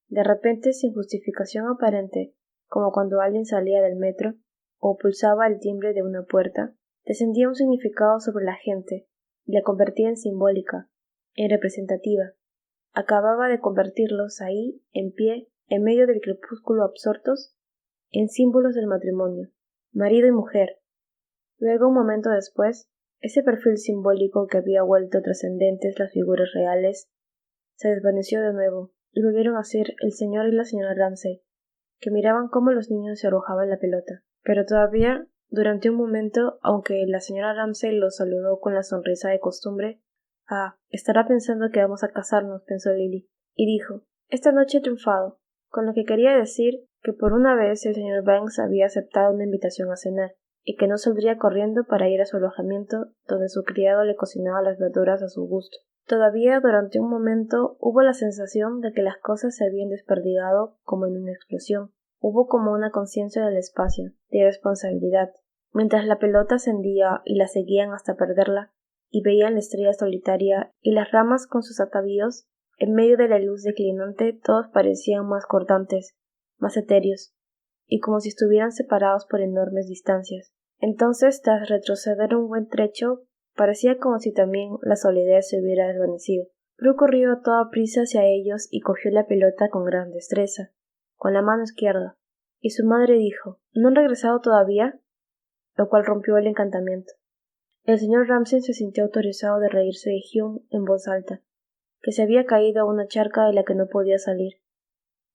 De repente, sin justificación aparente, como cuando alguien salía del metro o pulsaba el timbre de una puerta, descendía un significado sobre la gente y la convertía en simbólica, en representativa. Acababa de convertirlos ahí, en pie, en medio del crepúsculo absortos, en símbolos del matrimonio, marido y mujer. Luego, un momento después, ese perfil simbólico que había vuelto trascendentes las figuras reales, se desvaneció de nuevo, y volvieron a ser el señor y la señora Ramsay, que miraban cómo los niños se arrojaban la pelota. Pero todavía, durante un momento, aunque la señora Ramsay los saludó con la sonrisa de costumbre, «Ah, estará pensando que vamos a casarnos», pensó Lily, y dijo, «Esta noche he triunfado», con lo que quería decir que por una vez el señor Banks había aceptado una invitación a cenar. y que no saldría corriendo para ir a su alojamiento, donde su criado le cocinaba las verduras a su gusto. Todavía durante un momento hubo la sensación de que las cosas se habían desperdigado como en una explosión. Hubo como una conciencia del espacio, de responsabilidad. Mientras la pelota ascendía y la seguían hasta perderla, y veían la estrella solitaria y las ramas con sus atavíos, en medio de la luz declinante todos parecían más cortantes, más etéreos, y como si estuvieran separados por enormes distancias. Entonces, tras retroceder un buen trecho, parecía como si también la soledad se hubiera desvanecido. Prue corrió a toda prisa hacia ellos y cogió la pelota con gran destreza, con la mano izquierda, y su madre dijo: ¿No han regresado todavía? Lo cual rompió el encantamiento. El señor Ramsay se sintió autorizado de reírse de Hume en voz alta, que se había caído a una charca de la que no podía salir,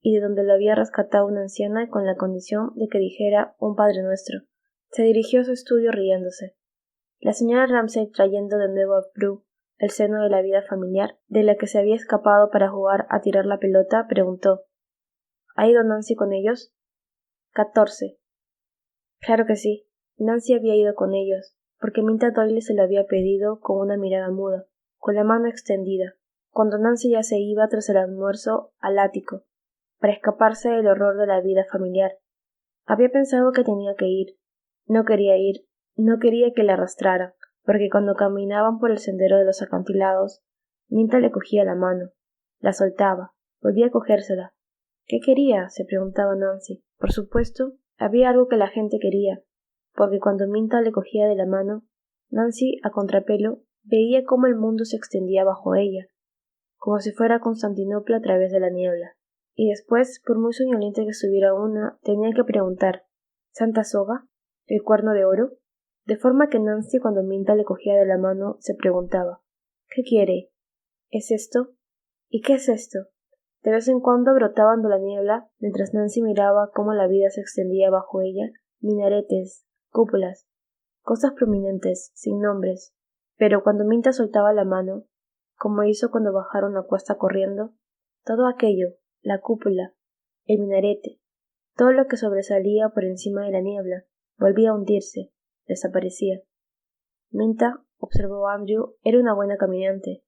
y de donde lo había rescatado una anciana con la condición de que dijera un Padre Nuestro. Se dirigió a su estudio riéndose. La señora Ramsay, trayendo de nuevo a Prue el seno de la vida familiar, de la que se había escapado para jugar a tirar la pelota, preguntó: ¿Ha ido Nancy con ellos? 14. Claro que sí. Nancy había ido con ellos, porque Minta Doyle se lo había pedido con una mirada muda, con la mano extendida, cuando Nancy ya se iba tras el almuerzo al ático, para escaparse del horror de la vida familiar. Había pensado que tenía que ir. No quería ir, no quería que la arrastrara, porque cuando caminaban por el sendero de los acantilados, Minta le cogía la mano, la soltaba, volvía a cogérsela. ¿Qué quería?, se preguntaba Nancy. Por supuesto, había algo que la gente quería, porque cuando Minta le cogía de la mano, Nancy, a contrapelo, veía cómo el mundo se extendía bajo ella, como si fuera Constantinopla a través de la niebla. Y después, por muy soñolienta que estuviera una, tenía que preguntar: ¿Santa Soga? ¿El cuerno de oro? De forma que Nancy, cuando Minta le cogía de la mano, se preguntaba: ¿qué quiere? ¿Es esto? ¿Y qué es esto? De vez en cuando brotaban de la niebla, mientras Nancy miraba cómo la vida se extendía bajo ella, minaretes, cúpulas, cosas prominentes, sin nombres. Pero cuando Minta soltaba la mano, como hizo cuando bajaron la cuesta corriendo, todo aquello, la cúpula, el minarete, todo lo que sobresalía por encima de la niebla, volvía a hundirse, desaparecía. Minta, observó Andrew, era una buena caminante.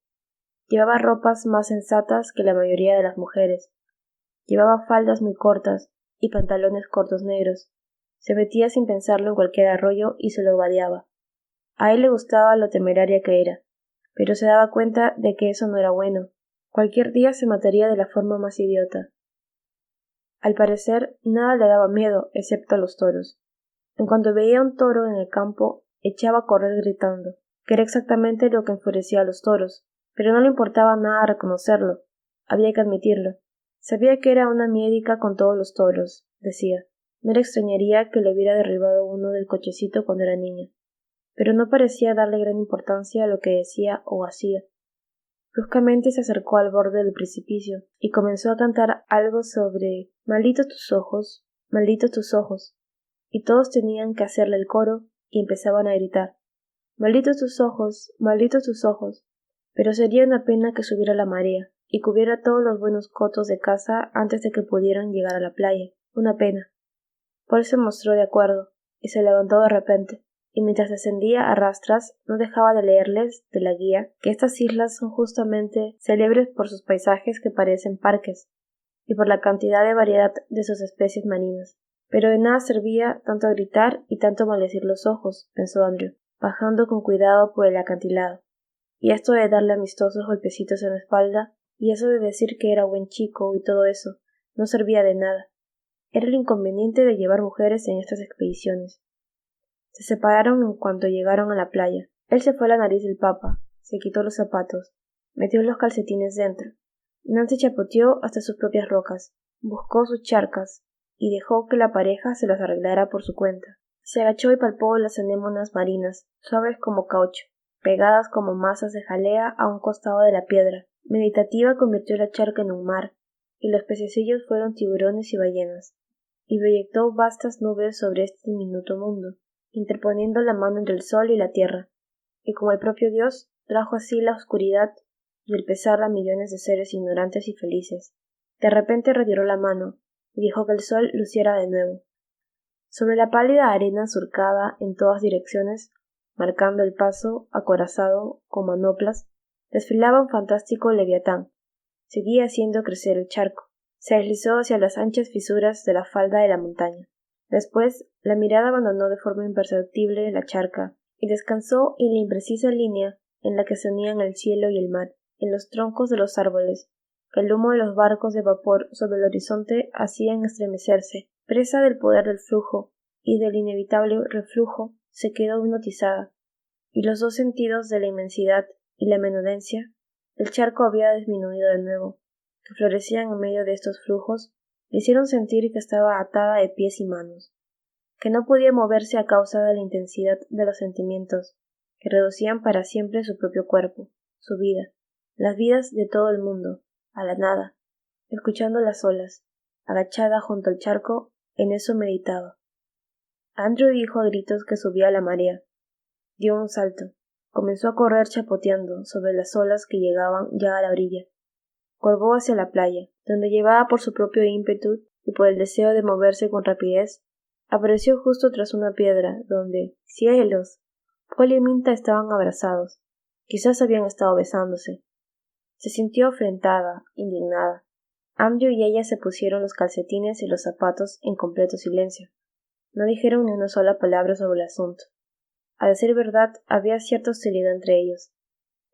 Llevaba ropas más sensatas que la mayoría de las mujeres. Llevaba faldas muy cortas y pantalones cortos negros. Se metía sin pensarlo en cualquier arroyo y se lo vadeaba. A él le gustaba lo temeraria que era, pero se daba cuenta de que eso no era bueno. Cualquier día se mataría de la forma más idiota. Al parecer, nada le daba miedo, excepto a los toros. En cuanto veía un toro en el campo, echaba a correr gritando, que era exactamente lo que enfurecía a los toros, pero no le importaba nada reconocerlo. Había que admitirlo. Sabía que era una médica con todos los toros, decía. No le extrañaría que le hubiera derribado uno del cochecito cuando era niña, pero no parecía darle gran importancia a lo que decía o hacía. Bruscamente se acercó al borde del precipicio y comenzó a cantar algo sobre «Malditos tus ojos», y todos tenían que hacerle el coro y empezaban a gritar «Malditos tus ojos», pero sería una pena que subiera la marea y cubriera todos los buenos cotos de caza antes de que pudieran llegar a la playa. Una pena. Paul se mostró de acuerdo y se levantó de repente, y mientras descendía a rastras no dejaba de leerles de la guía que estas islas son justamente célebres por sus paisajes que parecen parques y por la cantidad de variedad de sus especies marinas. Pero de nada servía tanto gritar y tanto maldecir los ojos, pensó Andrew, bajando con cuidado por el acantilado. Y esto de darle amistosos golpecitos en la espalda, y eso de decir que era buen chico y todo eso, no servía de nada. Era el inconveniente de llevar mujeres en estas expediciones. Se separaron en cuanto llegaron a la playa. Él se fue a la nariz del papa, se quitó los zapatos, metió los calcetines dentro. Nancy chapoteó hasta sus propias rocas, buscó sus charcas, y dejó que la pareja se las arreglara por su cuenta. Se agachó y palpó las anémonas marinas, suaves como caucho, pegadas como masas de jalea a un costado de la piedra. Meditativa convirtió la charca en un mar, y los pececillos fueron tiburones y ballenas, y proyectó vastas nubes sobre este diminuto mundo, interponiendo la mano entre el sol y la tierra, y como el propio Dios, trajo así la oscuridad y el pesar a millones de seres ignorantes y felices. De repente retiró la mano, y dejó que el sol luciera de nuevo. Sobre la pálida arena surcada en todas direcciones, marcando el paso, acorazado, con manoplas, desfilaba un fantástico leviatán. Seguía haciendo crecer el charco. Se deslizó hacia las anchas fisuras de la falda de la montaña. Después, la mirada abandonó de forma imperceptible la charca y descansó en la imprecisa línea en la que se unían el cielo y el mar, en los troncos de los árboles, que el humo de los barcos de vapor sobre el horizonte hacían estremecerse. Presa del poder del flujo y del inevitable reflujo, se quedó hipnotizada, y los dos sentidos de la inmensidad y la menudencia del charco había disminuido de nuevo, que florecían en medio de estos flujos, le hicieron sentir que estaba atada de pies y manos, que no podía moverse a causa de la intensidad de los sentimientos, que reducían para siempre su propio cuerpo, su vida, las vidas de todo el mundo, a la nada, escuchando las olas, agachada junto al charco. En eso meditaba. Andrew dijo a gritos que subía la marea. Dio un salto. Comenzó a correr chapoteando sobre las olas que llegaban ya a la orilla. Curvó hacia la playa, donde llevada por su propio ímpetu y por el deseo de moverse con rapidez, apareció justo tras una piedra, donde, ¡cielos!, Polly y Minta estaban abrazados. Quizás habían estado besándose. Se sintió afrentada, indignada. Andrew y ella se pusieron los calcetines y los zapatos en completo silencio. No dijeron ni una sola palabra sobre el asunto. A decir verdad, había cierta hostilidad entre ellos.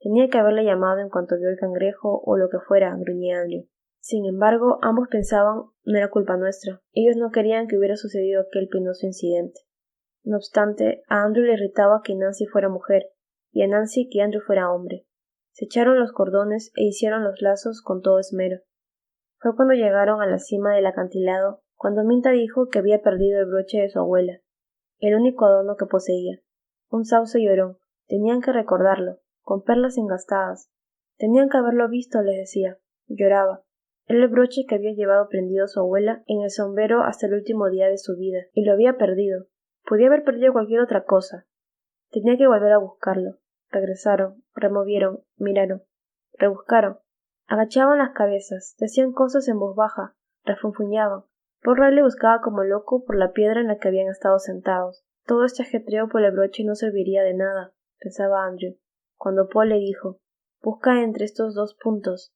Tenía que haberle llamado en cuanto vio el cangrejo o lo que fuera, gruñía Andrew. Sin embargo, ambos pensaban, no era culpa nuestra. Ellos no querían que hubiera sucedido aquel penoso incidente. No obstante, a Andrew le irritaba que Nancy fuera mujer, y a Nancy que Andrew fuera hombre. Se echaron los cordones e hicieron los lazos con todo esmero. Fue cuando llegaron a la cima del acantilado, cuando Minta dijo que había perdido el broche de su abuela, el único adorno que poseía. Un sauce llorón. Tenían que recordarlo, con perlas engastadas. Tenían que haberlo visto, les decía. Lloraba. Era el broche que había llevado prendido su abuela en el sombrero hasta el último día de su vida, y lo había perdido. Podía haber perdido cualquier otra cosa. Tenía que volver a buscarlo. Regresaron, removieron, miraron, rebuscaron. Agachaban las cabezas, decían cosas en voz baja, refunfuñaban. Paul Riley buscaba como loco por la piedra en la que habían estado sentados. Todo este ajetreo por el broche no serviría de nada, pensaba Andrew, cuando Paul le dijo: busca entre estos dos puntos.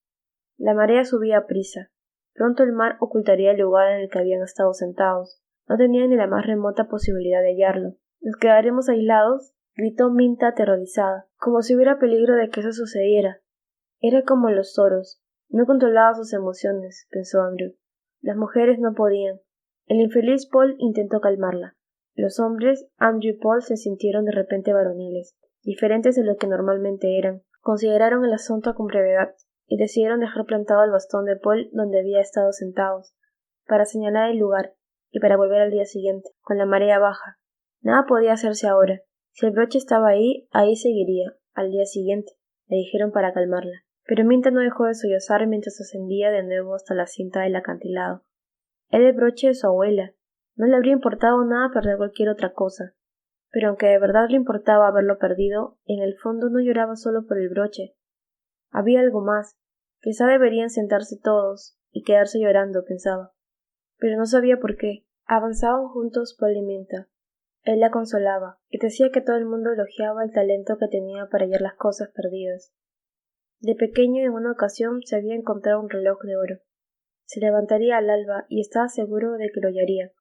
La marea subía a prisa. Pronto el mar ocultaría el lugar en el que habían estado sentados. No tenían ni la más remota posibilidad de hallarlo. ¿Nos quedaremos aislados?, gritó Minta aterrorizada, como si hubiera peligro de que eso sucediera. Era como los toros. No controlaba sus emociones, pensó Andrew. Las mujeres no podían. El infeliz Paul intentó calmarla. Los hombres, Andrew y Paul, se sintieron de repente varoniles, diferentes de lo que normalmente eran. Consideraron el asunto con brevedad y decidieron dejar plantado el bastón de Paul donde había estado sentados, para señalar el lugar y para volver al día siguiente, con la marea baja. Nada podía hacerse ahora. Si el broche estaba ahí, ahí seguiría, al día siguiente, le dijeron para calmarla. Pero Minta no dejó de sollozar mientras ascendía de nuevo hasta la cinta del acantilado. Era el broche de su abuela. No le habría importado nada perder cualquier otra cosa. Pero aunque de verdad le importaba haberlo perdido, en el fondo no lloraba solo por el broche. Había algo más. Quizá deberían sentarse todos y quedarse llorando, pensaba. Pero no sabía por qué. Avanzaban juntos Paul y Minta. Él la consolaba, y decía que todo el mundo elogiaba el talento que tenía para hallar las cosas perdidas. De pequeño, en una ocasión, se había encontrado un reloj de oro. Se levantaría al alba y estaba seguro de que lo hallaría.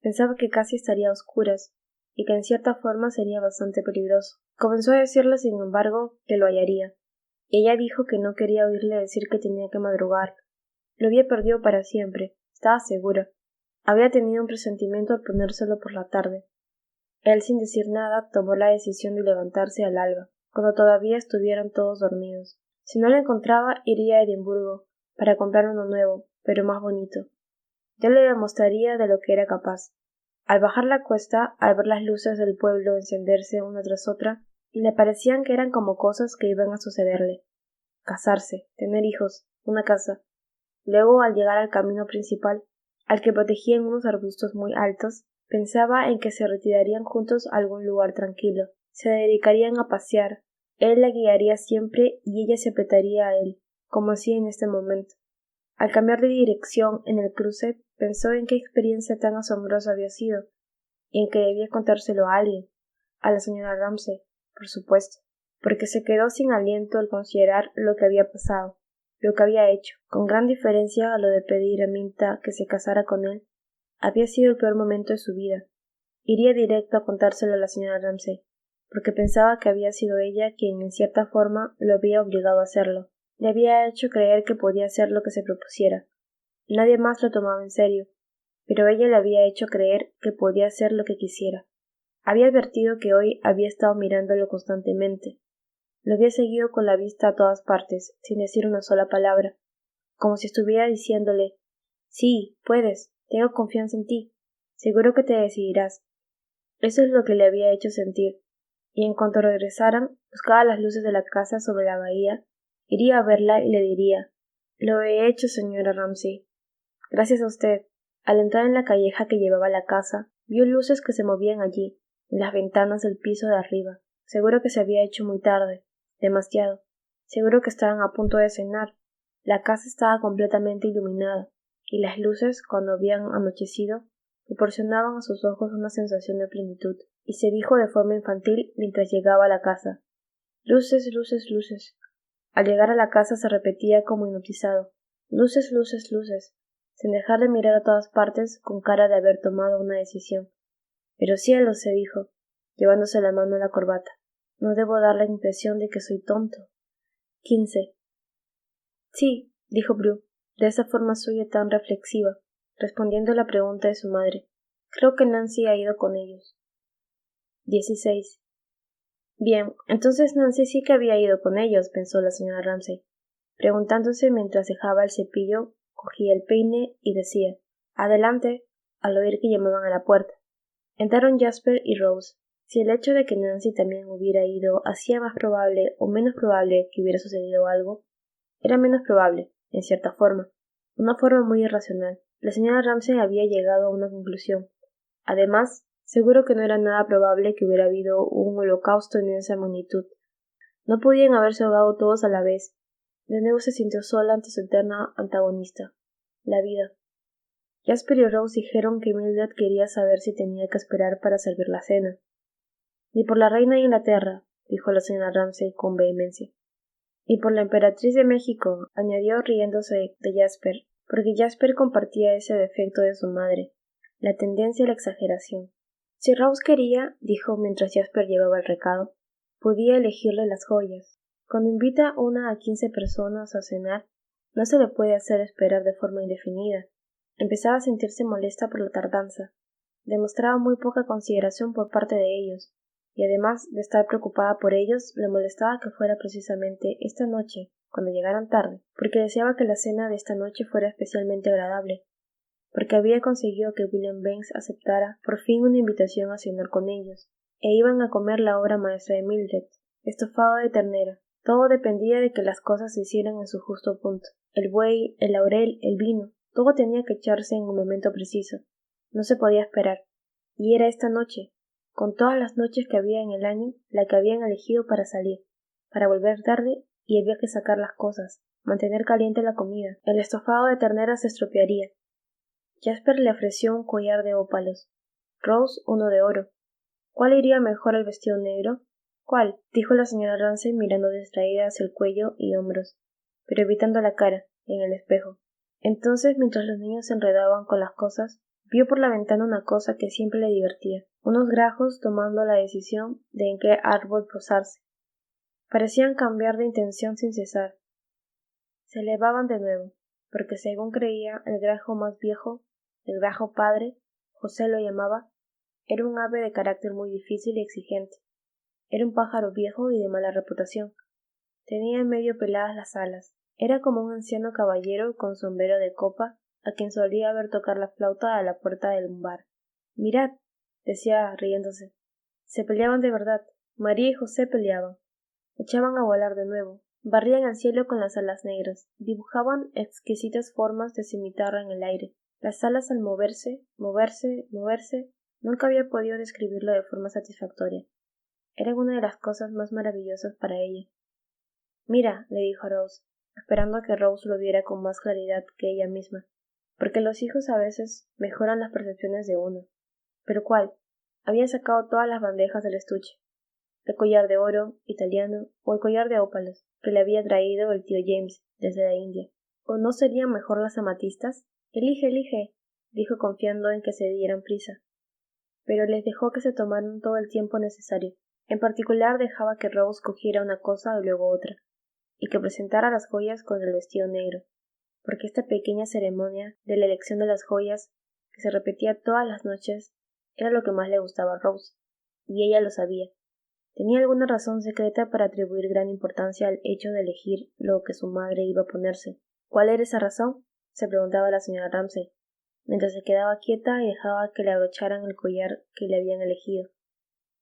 Pensaba que casi estaría a oscuras, y que en cierta forma sería bastante peligroso. Comenzó a decirle, sin embargo, que lo hallaría. Y ella dijo que no quería oírle decir que tenía que madrugar. Lo había perdido para siempre, estaba segura. Había tenido un presentimiento al ponérselo por la tarde. Él, sin decir nada, tomó la decisión de levantarse al alba, cuando todavía estuvieran todos dormidos. Si no lo encontraba, iría a Edimburgo, para comprar uno nuevo, pero más bonito. Ya le demostraría de lo que era capaz. Al bajar la cuesta, al ver las luces del pueblo encenderse una tras otra, le parecían que eran como cosas que iban a sucederle. Casarse, tener hijos, una casa. Luego, al llegar al camino principal, al que protegían unos arbustos muy altos, pensaba en que se retirarían juntos a algún lugar tranquilo. Se dedicarían a pasear. Él la guiaría siempre y ella se apretaría a él, como hacía en este momento. Al cambiar de dirección en el cruce, pensó en qué experiencia tan asombrosa había sido, y en que debía contárselo a alguien, a la señora Ramsay, por supuesto, porque se quedó sin aliento al considerar lo que había pasado, lo que había hecho, con gran diferencia a lo de pedir a Minta que se casara con él. Había sido el peor momento de su vida. Iría directo a contárselo a la señora Ramsay, porque pensaba que había sido ella quien en cierta forma lo había obligado a hacerlo. Le había hecho creer que podía hacer lo que se propusiera. Nadie más lo tomaba en serio, pero ella le había hecho creer que podía hacer lo que quisiera. Había advertido que hoy había estado mirándolo constantemente. Lo había seguido con la vista a todas partes, sin decir una sola palabra, como si estuviera diciéndole: sí, puedes, tengo confianza en ti, seguro que te decidirás. Eso es lo que le había hecho sentir, y en cuanto regresaran, buscaba las luces de la casa sobre la bahía, iría a verla y le diría: lo he hecho, señora Ramsay. Gracias a usted. Al entrar en la calleja que llevaba a la casa, vio luces que se movían allí, en las ventanas del piso de arriba. Seguro que se había hecho muy tarde, demasiado. Seguro que estaban a punto de cenar. La casa estaba completamente iluminada, y las luces, cuando habían anochecido, proporcionaban a sus ojos una sensación de plenitud, y se dijo de forma infantil mientras llegaba a la casa: luces, luces, luces. Al llegar a la casa se repetía como hipnotizado: luces, luces, luces, sin dejar de mirar a todas partes con cara de haber tomado una decisión. Pero cielos, se dijo, llevándose la mano a la corbata, no debo dar la impresión de que soy tonto. 15. Sí, dijo Prue, de esa forma suya tan reflexiva, respondiendo a la pregunta de su madre. Creo que Nancy ha ido con ellos. 16. Bien, entonces Nancy sí que había ido con ellos, pensó la señora Ramsay, preguntándose mientras dejaba el cepillo, cogía el peine y decía: adelante, al oír que llamaban a la puerta. Entraron Jasper y Rose. Si el hecho de que Nancy también hubiera ido hacía más probable o menos probable que hubiera sucedido algo, era menos probable, en cierta forma, una forma muy irracional. La señora Ramsay había llegado a una conclusión. Además, seguro que no era nada probable que hubiera habido un holocausto en esa magnitud. No podían haberse ahogado todos a la vez. De nuevo se sintió sola ante su eterna antagonista, la vida. Jasper y Rose dijeron que Mildred quería saber si tenía que esperar para servir la cena. Ni por la reina de Inglaterra, dijo la señora Ramsay con vehemencia. Y por la emperatriz de México, añadió riéndose de Jasper, porque Jasper compartía ese defecto de su madre, la tendencia a la exageración. Si Rose quería, dijo mientras Jasper llevaba el recado, podía elegirle las joyas. Cuando invita una a 15 personas a cenar, no se le puede hacer esperar de forma indefinida. Empezaba a sentirse molesta por la tardanza. Demostraba muy poca consideración por parte de ellos, y además de estar preocupada por ellos, le molestaba que fuera precisamente esta noche, cuando llegaran tarde, porque deseaba que la cena de esta noche fuera especialmente agradable, porque había conseguido que William Banks aceptara por fin una invitación a cenar con ellos, e iban a comer la obra maestra de Mildred, estofado de ternera. Todo dependía de que las cosas se hicieran en su justo punto. El buey, el laurel, el vino, todo tenía que echarse en un momento preciso. No se podía esperar. Y era esta noche, con todas las noches que había en el año, la que habían elegido para salir, para volver tarde, y había que sacar las cosas, mantener caliente la comida. El estofado de ternera se estropearía. Jasper le ofreció un collar de ópalos, Rose uno de oro. ¿Cuál iría mejor al vestido negro? ¿Cuál? Dijo la señora Ramsay mirando distraída hacia el cuello y hombros, pero evitando la cara, en el espejo. Entonces, mientras los niños se enredaban con las cosas, vio por la ventana una cosa que siempre le divertía, unos grajos tomando la decisión de en qué árbol posarse. Parecían cambiar de intención sin cesar. Se elevaban de nuevo, porque según creía el grajo más viejo, el grajo padre, José lo llamaba, era un ave de carácter muy difícil y exigente. Era un pájaro viejo y de mala reputación. Tenía medio peladas las alas. Era como un anciano caballero con sombrero de copa a quien solía ver tocar la flauta a la puerta del bar. Mirad, decía riéndose. Se peleaban de verdad. María y José peleaban. Echaban a volar de nuevo. Barrían el cielo con las alas negras. Dibujaban exquisitas formas de cimitarra en el aire. Las alas al moverse, nunca había podido describirlo de forma satisfactoria. Eran una de las cosas más maravillosas para ella. Mira, le dijo a Rose, esperando a que Rose lo viera con más claridad que ella misma, porque los hijos a veces mejoran las percepciones de uno. ¿Pero cuál? Había sacado todas las bandejas del estuche, el collar de oro italiano o el collar de ópalos que le había traído el tío James desde la India. ¿O no serían mejor las amatistas? Elige, elige, dijo confiando en que se dieran prisa. Pero les dejó que se tomaran todo el tiempo necesario. En particular dejaba que Rose cogiera una cosa y luego otra, y que presentara las joyas con el vestido negro, porque esta pequeña ceremonia de la elección de las joyas, que se repetía todas las noches, era lo que más le gustaba a Rose, y ella lo sabía. Tenía alguna razón secreta para atribuir gran importancia al hecho de elegir lo que su madre iba a ponerse. ¿Cuál era esa razón? Se preguntaba la señora Ramsay, mientras se quedaba quieta y dejaba que le abrocharan el collar que le habían elegido,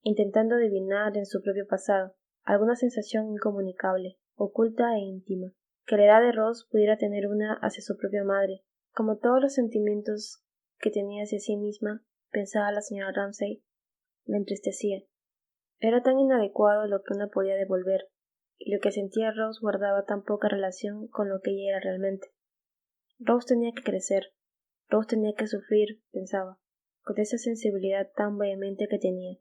intentando adivinar en su propio pasado alguna sensación incomunicable, oculta e íntima, que la edad de Ross pudiera tener una hacia su propia madre. Como todos los sentimientos que tenía hacia sí misma, pensaba la señora Ramsay, la entristecía. Era tan inadecuado lo que una podía devolver, y lo que sentía Rose guardaba tan poca relación con lo que ella era realmente. Rose tenía que crecer, Rose tenía que sufrir, pensaba, con esa sensibilidad tan vehemente que tenía.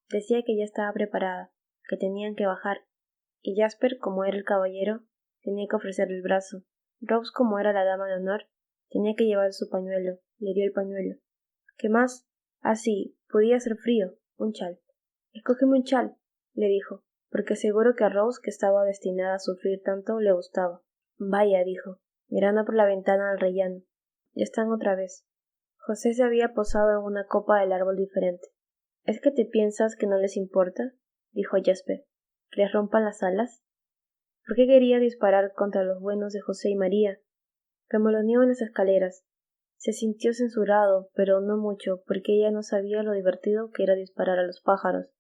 Decía que ya estaba preparada, que tenían que bajar, y Jasper, como era el caballero, tenía que ofrecerle el brazo. Rose, como era la dama de honor, tenía que llevar su pañuelo, le dio el pañuelo. ¿Qué más? Ah, sí, podía hacer frío, un chal. Escógeme un chal, le dijo, porque seguro que a Rose, que estaba destinada a sufrir tanto, le gustaba. Vaya, dijo, mirando por la ventana al rellano. Ya están otra vez. José se había posado en una copa del árbol diferente. ¿Es que te piensas que no les importa? Dijo Jasper. ¿Que les rompan las alas? ¿Por qué quería disparar contra los buenos de José y María? Remoloneó en las escaleras. Se sintió censurado, pero no mucho, porque ella no sabía lo divertido que era disparar a los pájaros.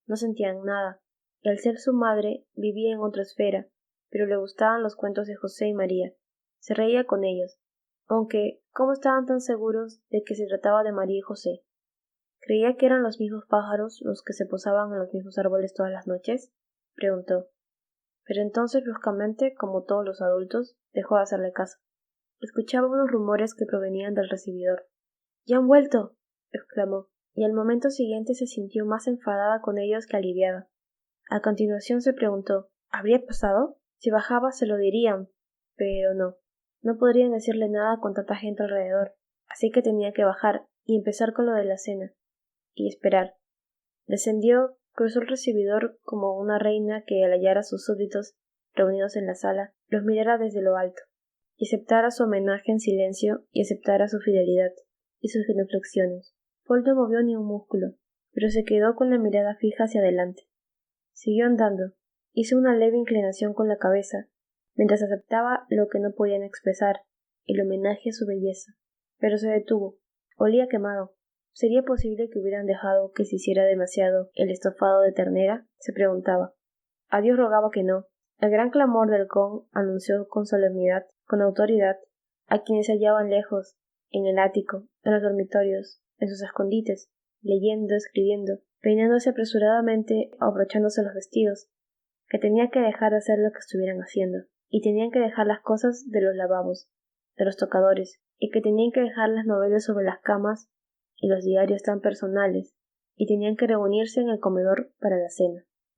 No sentían nada, y al ser su madre vivía en otra esfera, pero le gustaban los cuentos de José y María. Se reía con ellos, aunque ¿cómo estaban tan seguros de que se trataba de María y José? ¿Creía que eran los mismos pájaros los que se posaban en los mismos árboles todas las noches? Preguntó. Pero entonces bruscamente, como todos los adultos, dejó de hacerle caso. Escuchaba unos rumores que provenían del recibidor. ¡Ya han vuelto! Exclamó, y al momento siguiente se sintió más enfadada con ellos que aliviada. A continuación se preguntó, ¿habría pasado? Si bajaba se lo dirían, pero no. No podrían decirle nada con tanta gente alrededor, así que tenía que bajar y empezar con lo de la cena, y esperar. Descendió, cruzó el recibidor como una reina que al hallar a sus súbditos reunidos en la sala, los mirara desde lo alto, y aceptara su homenaje en silencio y aceptara su fidelidad y sus genuflexiones. Paul no movió ni un músculo, pero se quedó con la mirada fija hacia adelante. Siguió andando, hizo una leve inclinación con la cabeza, mientras aceptaba lo que no podían expresar, el homenaje a su belleza. Pero se detuvo. Olía quemado. ¿Sería posible que hubieran dejado que se hiciera demasiado el estofado de ternera? Se preguntaba. A Dios rogaba que no. El gran clamor del gong anunció con solemnidad, con autoridad, a quienes se hallaban lejos, en el ático, en los dormitorios, en sus escondites, leyendo, escribiendo, peinándose apresuradamente o abrochándose los vestidos, que tenían que dejar de hacer lo que estuvieran haciendo, y tenían que dejar las cosas de los lavabos, de los tocadores, y que tenían que dejar las novelas sobre las camas y los diarios tan personales, y tenían que reunirse en el comedor para la cena.